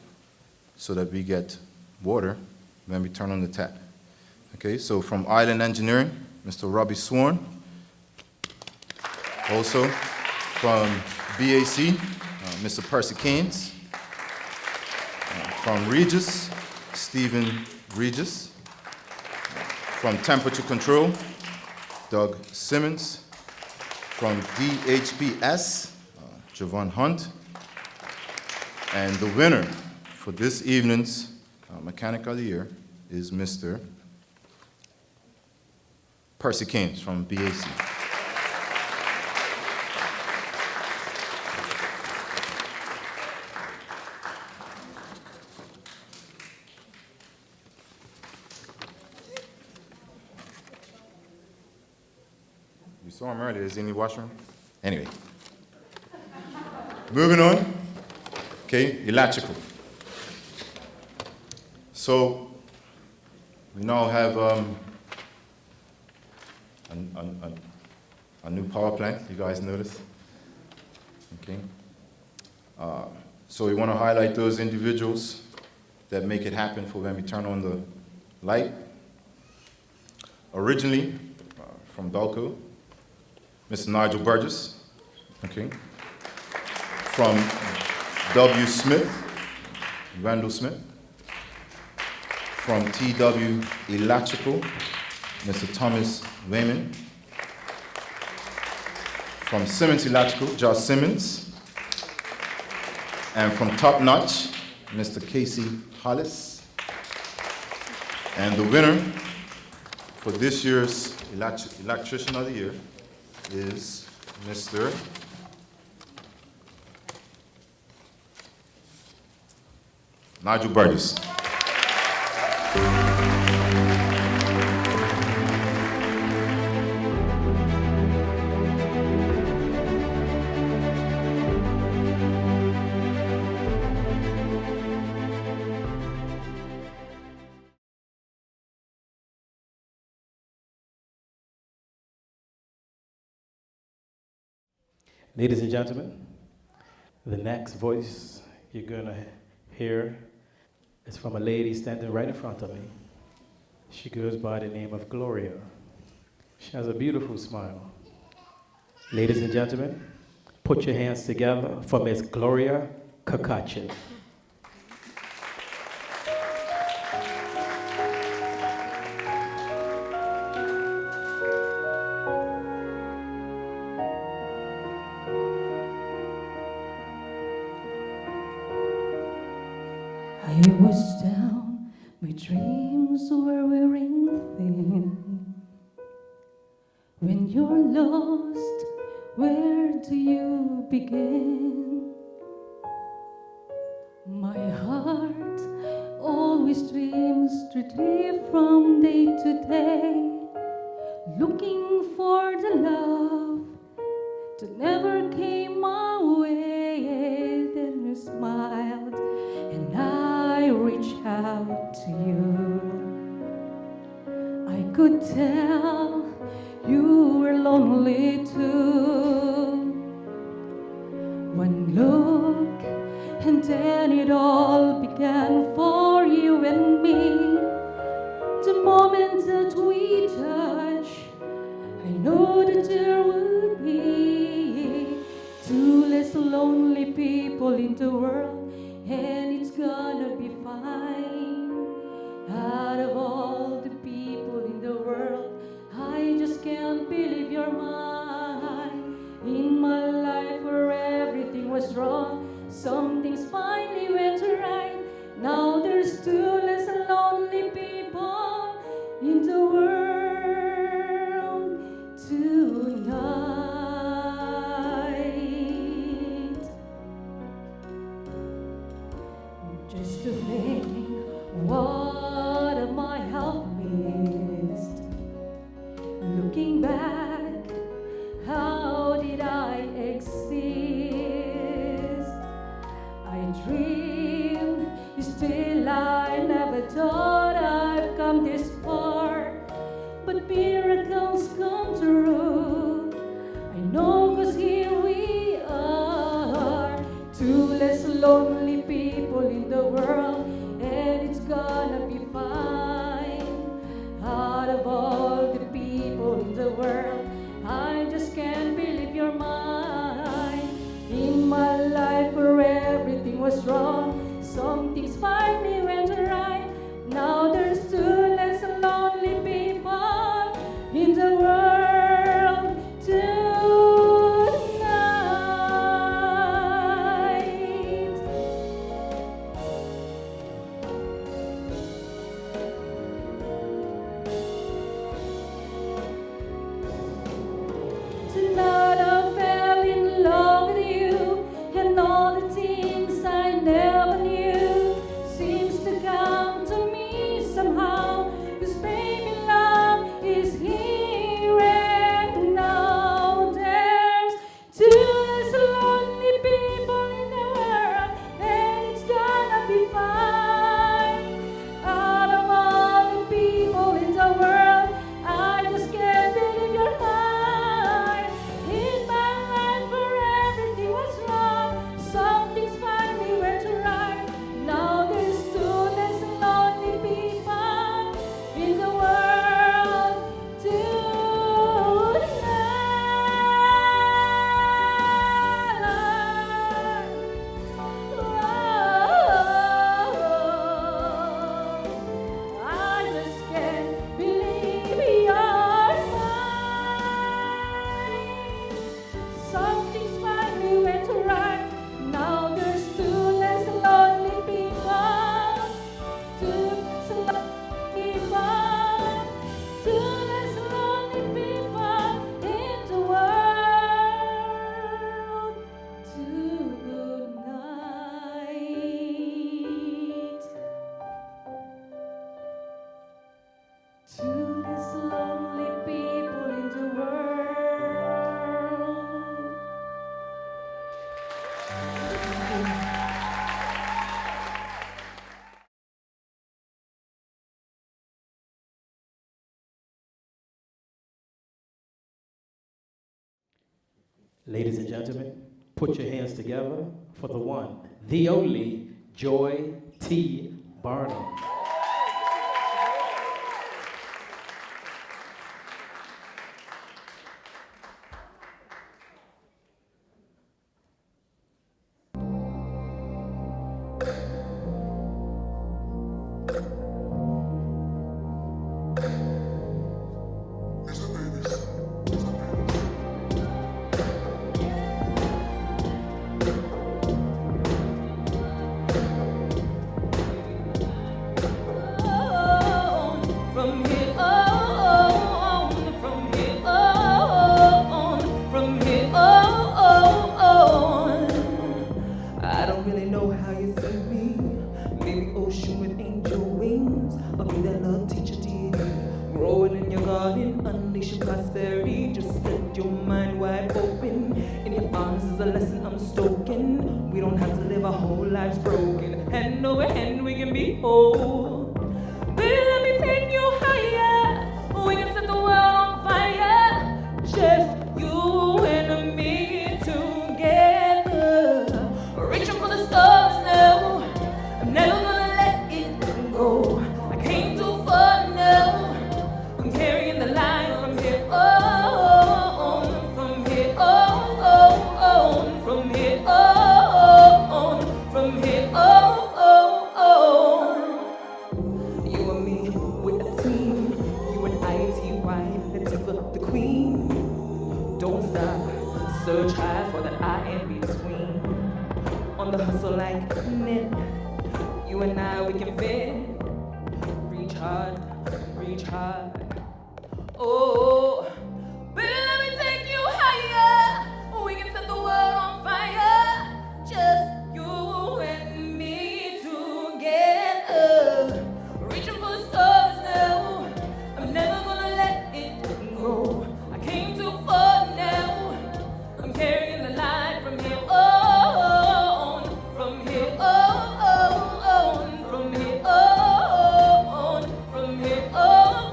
[SPEAKER 6] so that we get water when we turn on the tap. Okay, so from Island Engineering, Mr. Robbie Sworn. Also from BAC, Mr. Percy Keynes. From Regis, Stephen Regis. From Temperature Control, Doug Simmons. From DHPS, Javon Hunt. And the winner for this evening's Mechanic of the Year is Mr. Percy Keynes from BAC. You saw him earlier. Is he in the washroom? Anyway. Moving on. Okay, electrical. So we now have a new power plant. You guys notice? Okay. So we want to highlight those individuals that make it happen for when we turn on the light. Originally from Belco, Mr. Nigel Burgess. Okay. From W. Smith, Randall Smith. From TW Electrical, Mr. Thomas Wayman. From Simmons Electrical, Josh Simmons. And from Top Notch, Mr. Casey Hollis. And the winner for this year's Electrician of the Year is Mr. Nigel Burgess.
[SPEAKER 3] Ladies and gentlemen, the next voice you're going to hear is from a lady standing right in front of me. She goes by the name of Gloria. She has a beautiful smile. Ladies and gentlemen, put your hands together for Miss Gloria Kakache.
[SPEAKER 1] I was down, my dreams were wearing thin. When you're lost, where do you begin? My heart always dreams strictly from day to day, looking for the love that never came my way. Then you smiled and I reached out to you. could tell you were lonely too. One look, and then it all began for you and me. The moment that we touch, I know that there would be two less lonely people in the world, and it's gonna be fine. Out of all the people in the world, I just can't believe you're mine. In my life where everything was wrong, some things finally went right. Now there's two less lonely people in the world tonight. Just to think what I have missed. Looking back, how did I exist? I dreamed, still I never thought I'd come this far. But miracles come true. I know, 'cause here we are, two less lonely people in the world, and it's gonna be fine. Out of all the people in the world, I just can't believe you're mine. In my life where everything was wrong, some things finally went right. Now there's two less lonely people in the world tonight. Tonight I fell in love with you, and all the things I never knew seems to come to me somehow. 'Cause baby, love is here and now. There's two less lonely people in the world, and it's gonna be fine. Out of all the people in the world, I just can't believe you're mine. In my life where everything was wrong, some things finally went right. Now there's two less lonely people in the world tonight. I just can't believe you're mine. Something's finally went right. Now there's two less lonely people. Two less lonely people. Two less lonely people in the world tonight. Two less lonely people in the world.
[SPEAKER 3] Ladies and gentlemen, put your hands together for the one, the only Joy T. Barnum.
[SPEAKER 5] From here on, from here on, from here on. I don't really know how you see me. Maybe ocean with angel wings. Or be that love teacher did. Growing in your garden, unleashing prosperity. Just set your mind wide open. In your arms is a lesson I'm stoking. We don't have to live our whole lives broken. Hand over hand we can be whole. Baby, let me take you higher. We
[SPEAKER 16] Search high for that I in between. On the hustle like men, you and I, we can fit. Reach hard, reach hard. Oh, baby, let me take you higher. We can set the world on fire. Just you and me together. Reaching for the stars now. I'm never gonna let it go. I came too far now. I'm carrying the light from here on. From here on. From here on. From here on.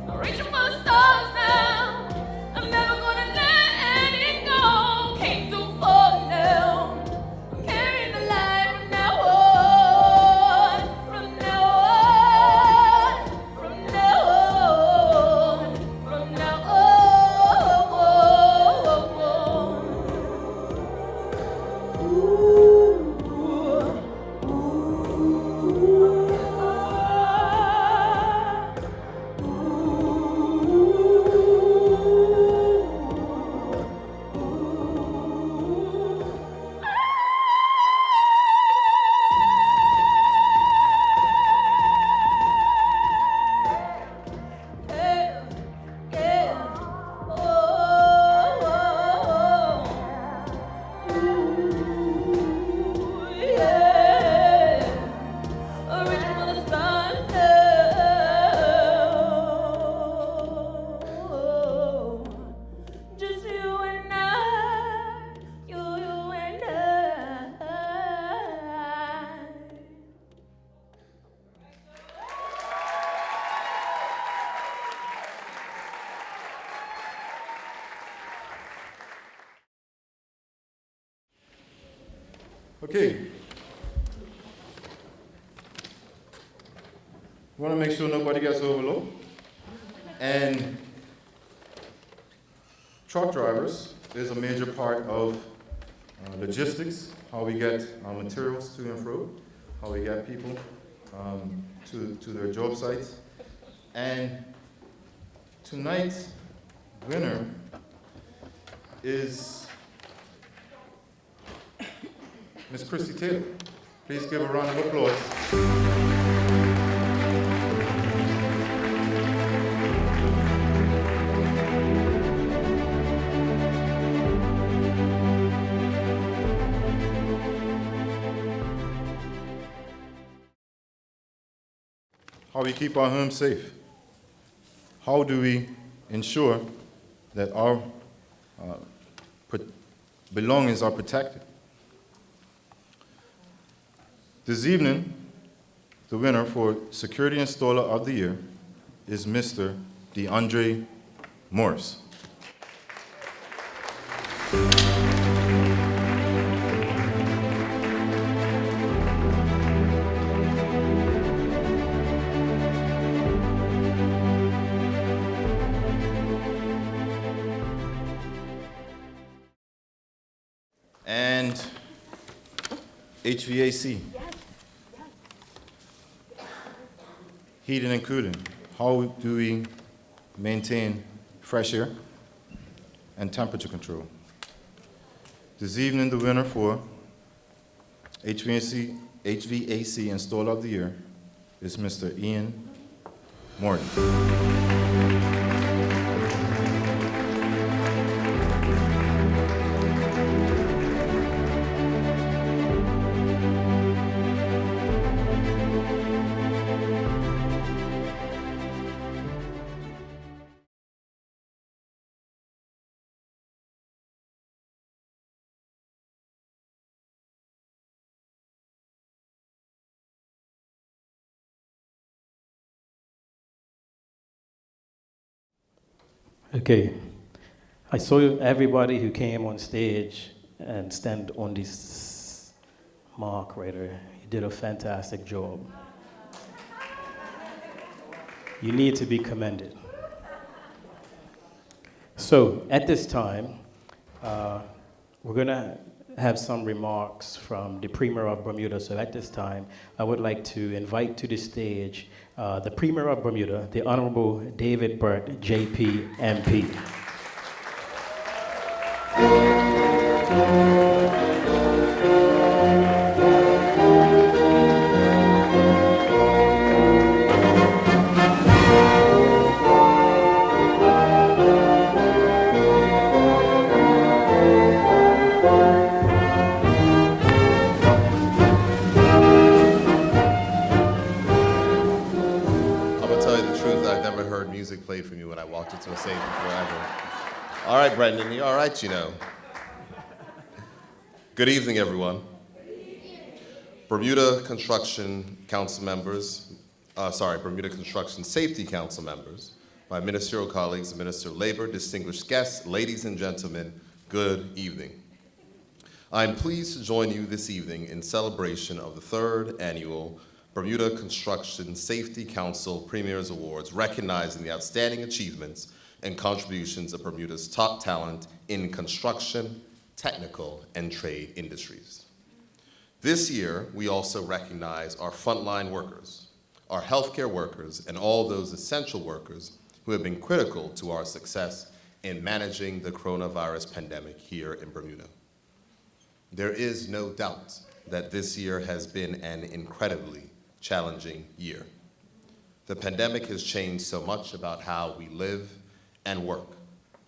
[SPEAKER 16] I'm reaching for the stars now. I'm never gonna let it go. Came too far now. I'm carrying the light from now on. From now on. From now on. From now on. Just you and I, you and I.
[SPEAKER 6] Okay. We want to make sure nobody gets overlooked. And truck drivers is a major part of logistics, how we get materials to and fro, how we get people to their job sites. And tonight's winner is Miss Christy Taylor. Please give a round of applause. How we keep our homes safe. How do we ensure that our belongings are protected? This evening, the winner for Security Installer of the Year is Mr. DeAndre Morris. And HVAC. Heating and cooling. How do we maintain fresh air and temperature control? This evening, the winner for HVAC Installer of the Year is Mr. Ian Morgan.
[SPEAKER 3] Okay. I saw everybody who came on stage and stand on this mark right there. You did a fantastic job. You need to be commended. So at this time, we're going to have some remarks from the Premier of Bermuda. So at this time, I would like to invite to the stage the Premier of Bermuda, the Honorable David Burt, JP, MP.
[SPEAKER 17] music played for me when I walked into a stage forever. All right, Brendan, you're all right, you know. Good evening, everyone. Bermuda Construction Council members, Bermuda Construction Safety Council members, my ministerial colleagues, the Minister of Labor, distinguished guests, ladies and gentlemen, good evening. I'm pleased to join you this evening in celebration of the 3rd annual Bermuda Construction Safety Council Premier's Awards, recognizing the outstanding achievements and contributions of Bermuda's top talent in construction, technical, and trade industries. This year, we also recognize our frontline workers, our healthcare workers, and all those essential workers who have been critical to our success in managing the coronavirus pandemic here in Bermuda. There is no doubt that this year has been an incredibly challenging year. The pandemic has changed so much about how we live and work,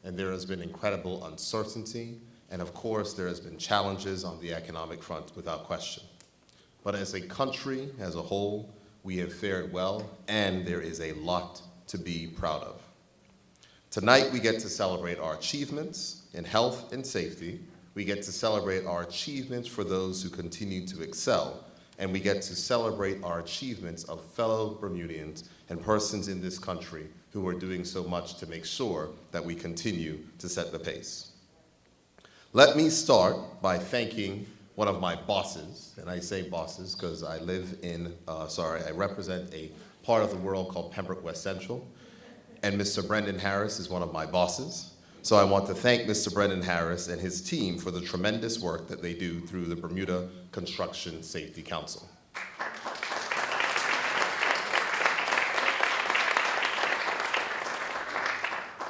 [SPEAKER 17] and there has been incredible uncertainty, and of course there has been challenges on the economic front without question. But as a country as a whole, we have fared well, and there is a lot to be proud of. Tonight we get to celebrate our achievements in health and safety. We get to celebrate our achievements for those who continue to excel, and we get to celebrate our achievements of fellow Bermudians and persons in this country who are doing so much to make sure that we continue to set the pace. Let me start by thanking one of my bosses, and I say bosses because I represent a part of the world called Pembroke West Central, and Mr. Brendan Harris is one of my bosses. So I want to thank Mr. Brendan Harris and his team for the tremendous work that they do through the Bermuda Construction Safety Council.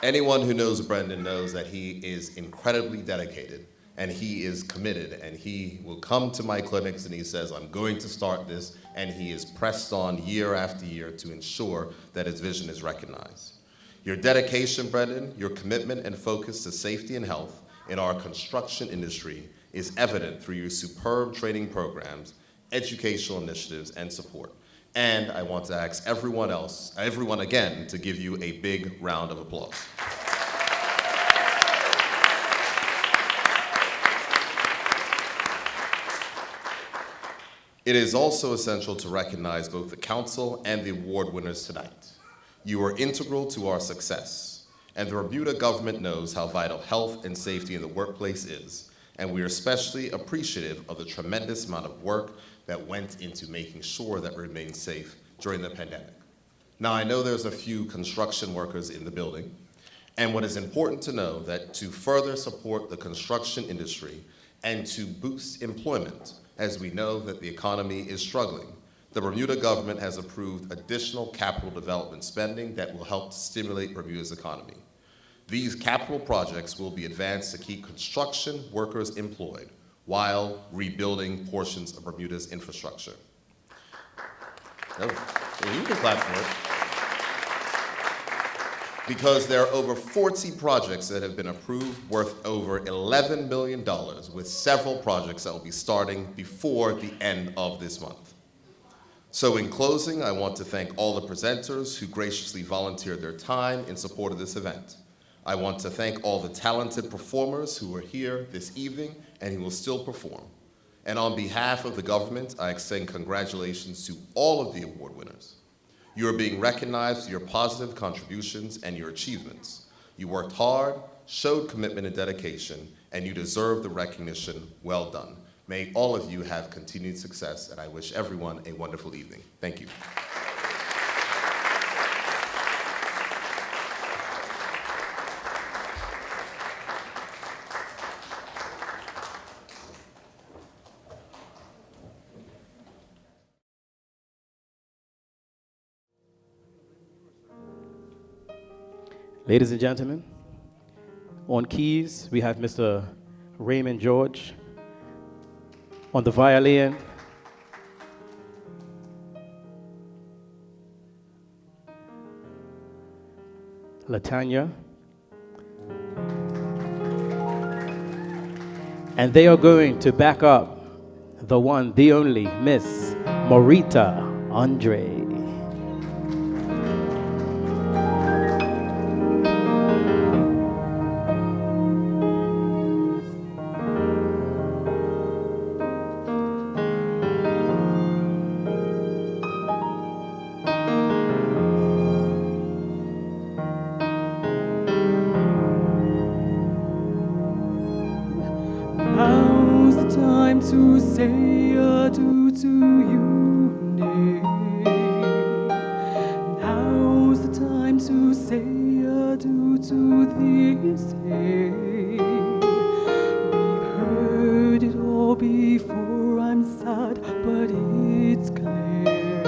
[SPEAKER 17] Anyone who knows Brendan knows that he is incredibly dedicated and he is committed, and he will come to my clinics and he says, I'm going to start this, and he is pressed on year after year to ensure that his vision is recognized. Your dedication, Brendan, your commitment and focus to safety and health in our construction industry is evident through your superb training programs, educational initiatives, and support. And I want to ask everyone again, to give you a big round of applause. It is also essential to recognize both the council and the award winners tonight. You are integral to our success, and the Bermuda government knows how vital health and safety in the workplace is, and we are especially appreciative of the tremendous amount of work that went into making sure that we remain safe during the pandemic. Now, I know there's a few construction workers in the building, and what is important to know that to further support the construction industry and to boost employment, as we know that the economy is struggling, the Bermuda government has approved additional capital development spending that will help to stimulate Bermuda's economy. These capital projects will be advanced to keep construction workers employed while rebuilding portions of Bermuda's infrastructure. Oh, you can clap for it. Because there are over 40 projects that have been approved worth over $11 million, with several projects that will be starting before the end of this month. So in closing, I want to thank all the presenters who graciously volunteered their time in support of this event. I want to thank all the talented performers who are here this evening and who will still perform. And on behalf of the government, I extend congratulations to all of the award winners. You are being recognized for your positive contributions and your achievements. You worked hard, showed commitment and dedication, and you deserve the recognition. Well done. May all of you have continued success, and I wish everyone a wonderful evening. Thank you.
[SPEAKER 3] Ladies and gentlemen, on keys, we have Mr. Raymond George. On the violin, Latanya. And they are going to back up the one, the only, Miss Morita Andre.
[SPEAKER 1] say adieu to you, dear. Now's the time to say adieu to this day. We've heard it all before, I'm sad, but it's clear.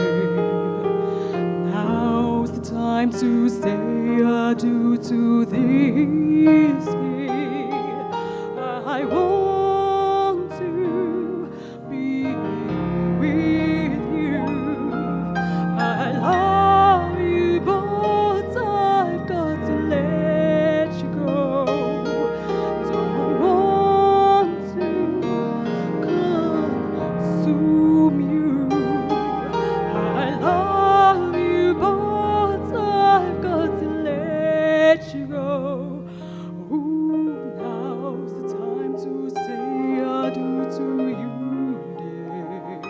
[SPEAKER 1] Now's the time to say adieu to this year. I want to be with you. I love you, but I've got to let you go. Don't want to consume you. I love you, but I've got to let you go. Ooh, now's the time to say adieu to you, dear.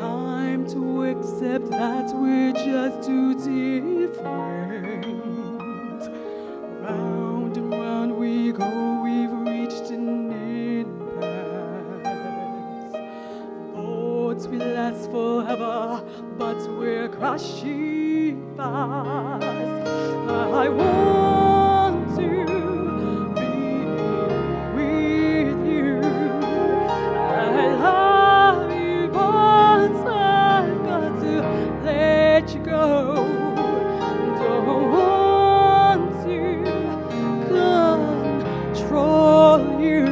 [SPEAKER 1] Time to accept that we're just too different. Round and round we go, we've reached an impasse. Thoughts will last forever, but we're crashing fast. I want to be with you. I love you, but I've got to let you go. Don't want to control you.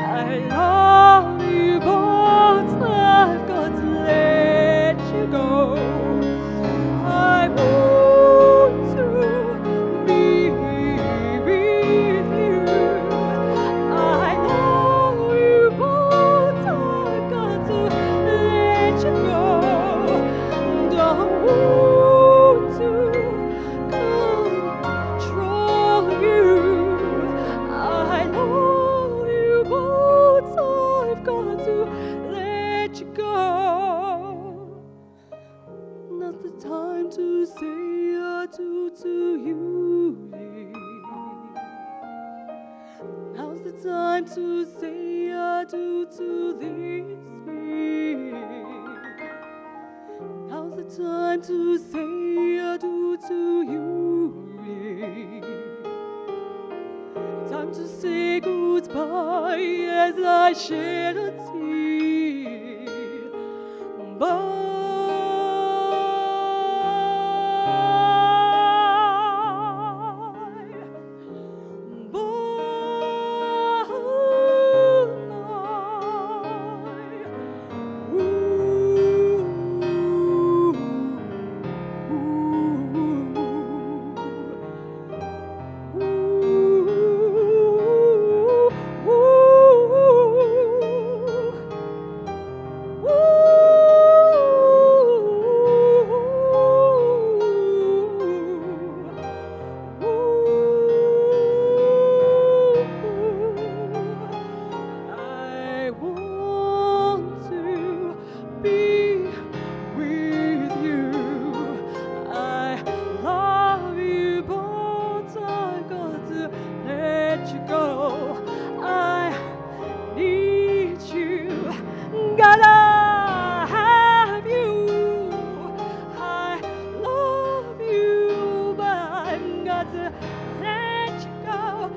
[SPEAKER 1] I love you, but I've got to let you go. I want to be with you. I love you, but I've got to let you go. Don't want to control you. I love you, but I've got to let you go. Now's the time to say adieu to you, dear. Now's the time to say adieu to this year. Now's the time to say adieu to you, dear. Time to say goodbye as I shed a tear. Bye. I want to be with you. I love you, but I got to let you go. I need you, gotta have you. I love you, but I got to let you go.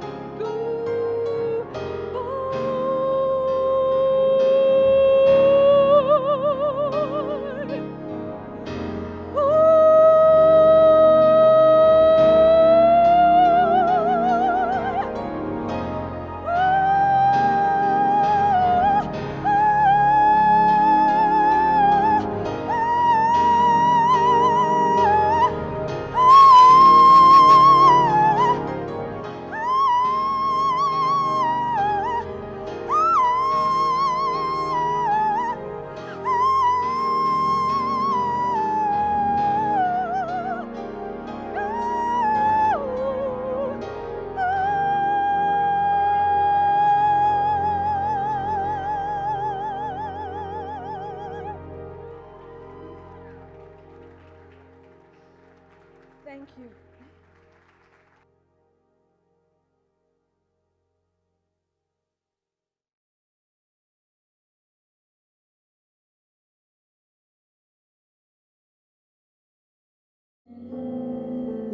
[SPEAKER 1] Thank you.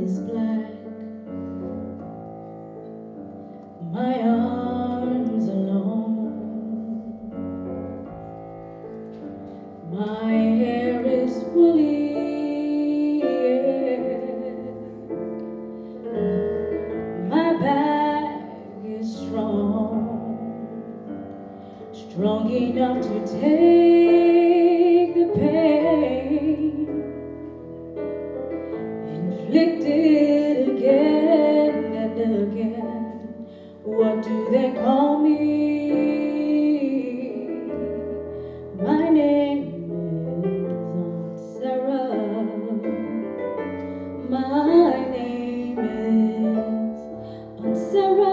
[SPEAKER 1] is black. My arms alone. My hair is woolly. My back is strong, strong enough to take the pain inflicted again and again. What do they call me? My name is Aunt Sarah. My name is Aunt Sarah.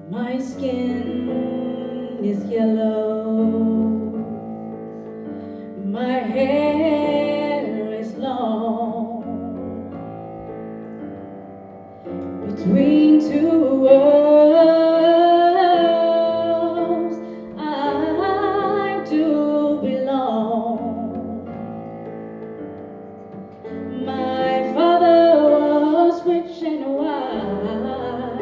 [SPEAKER 1] My skin is yellow. My hair is long. Between two worlds, I do belong. My father was rich and wise.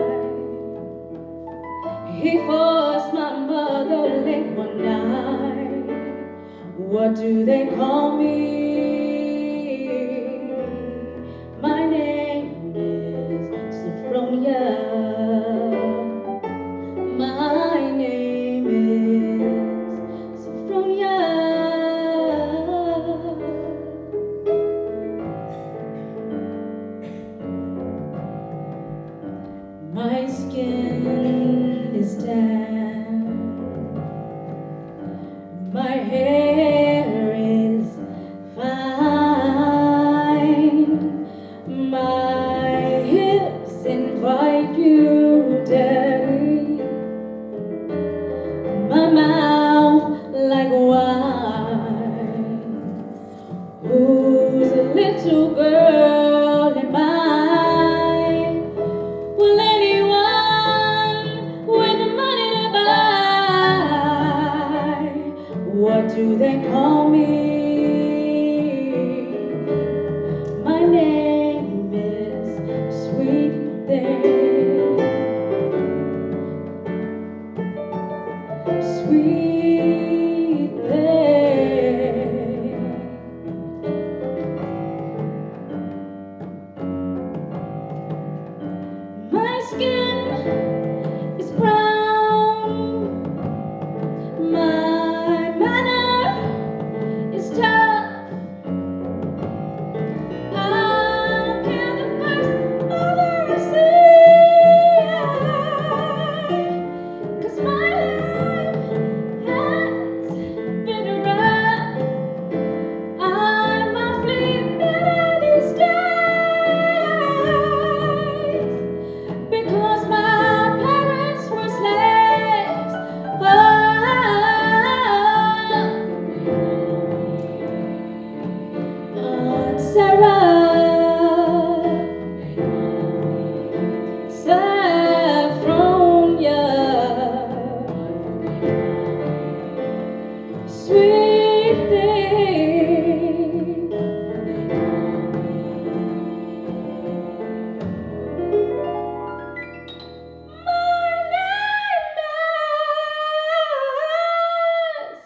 [SPEAKER 1] He forced my mother late one night. What do they call me? My name is Sophronia. My name is Sophronia. My skin is tan. My hair is fine. My hips invite you, Daddy. My mouth like wine. Who's a little girl in mine? Will anyone with the money to buy? What do they call me? My name is Sweet Thing. Sweet Thing. My skin is brown. My manner is tough. I'll kill the first other I see. 'Cause my life has been rough. I'm awfully bitter these days. Because my parents were slaves. Aunt Sarah, Saffronia, sweet thing. My name is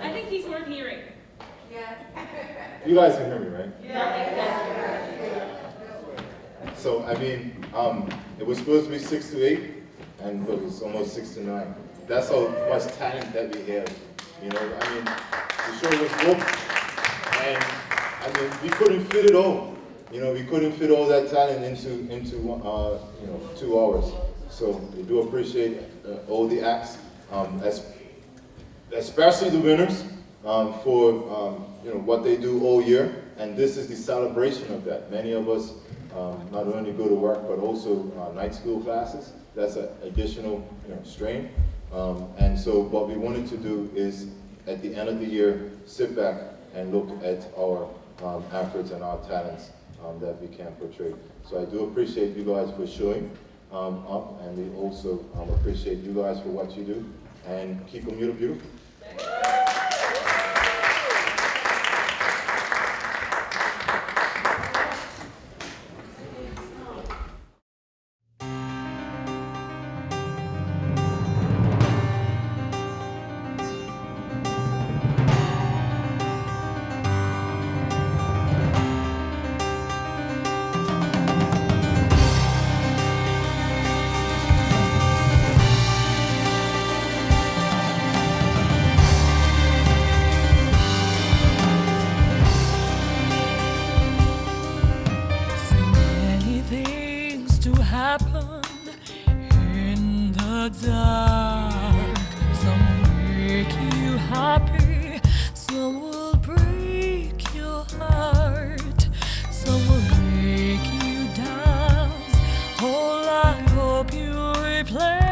[SPEAKER 2] I think he's worth hearing.
[SPEAKER 6] You guys can hear me, right? So, I mean, it was supposed to be 6 to 8, and it was almost 6 to 9. That's how much talent that we have. You know, I mean, the show was booked, and I mean, we couldn't fit it all. You know, we couldn't fit all that talent into 2 hours. So we do appreciate all the acts, especially the winners for what they do all year. And this is the celebration of that. Many of us not only go to work, but also night school classes. That's an additional strain. And so what we wanted to do is, at the end of the year, sit back and look at our efforts and our talents that we can portray. So I do appreciate you guys for showing up, and we also appreciate you guys for what you do, and keep Bermuda beautiful.
[SPEAKER 14] play.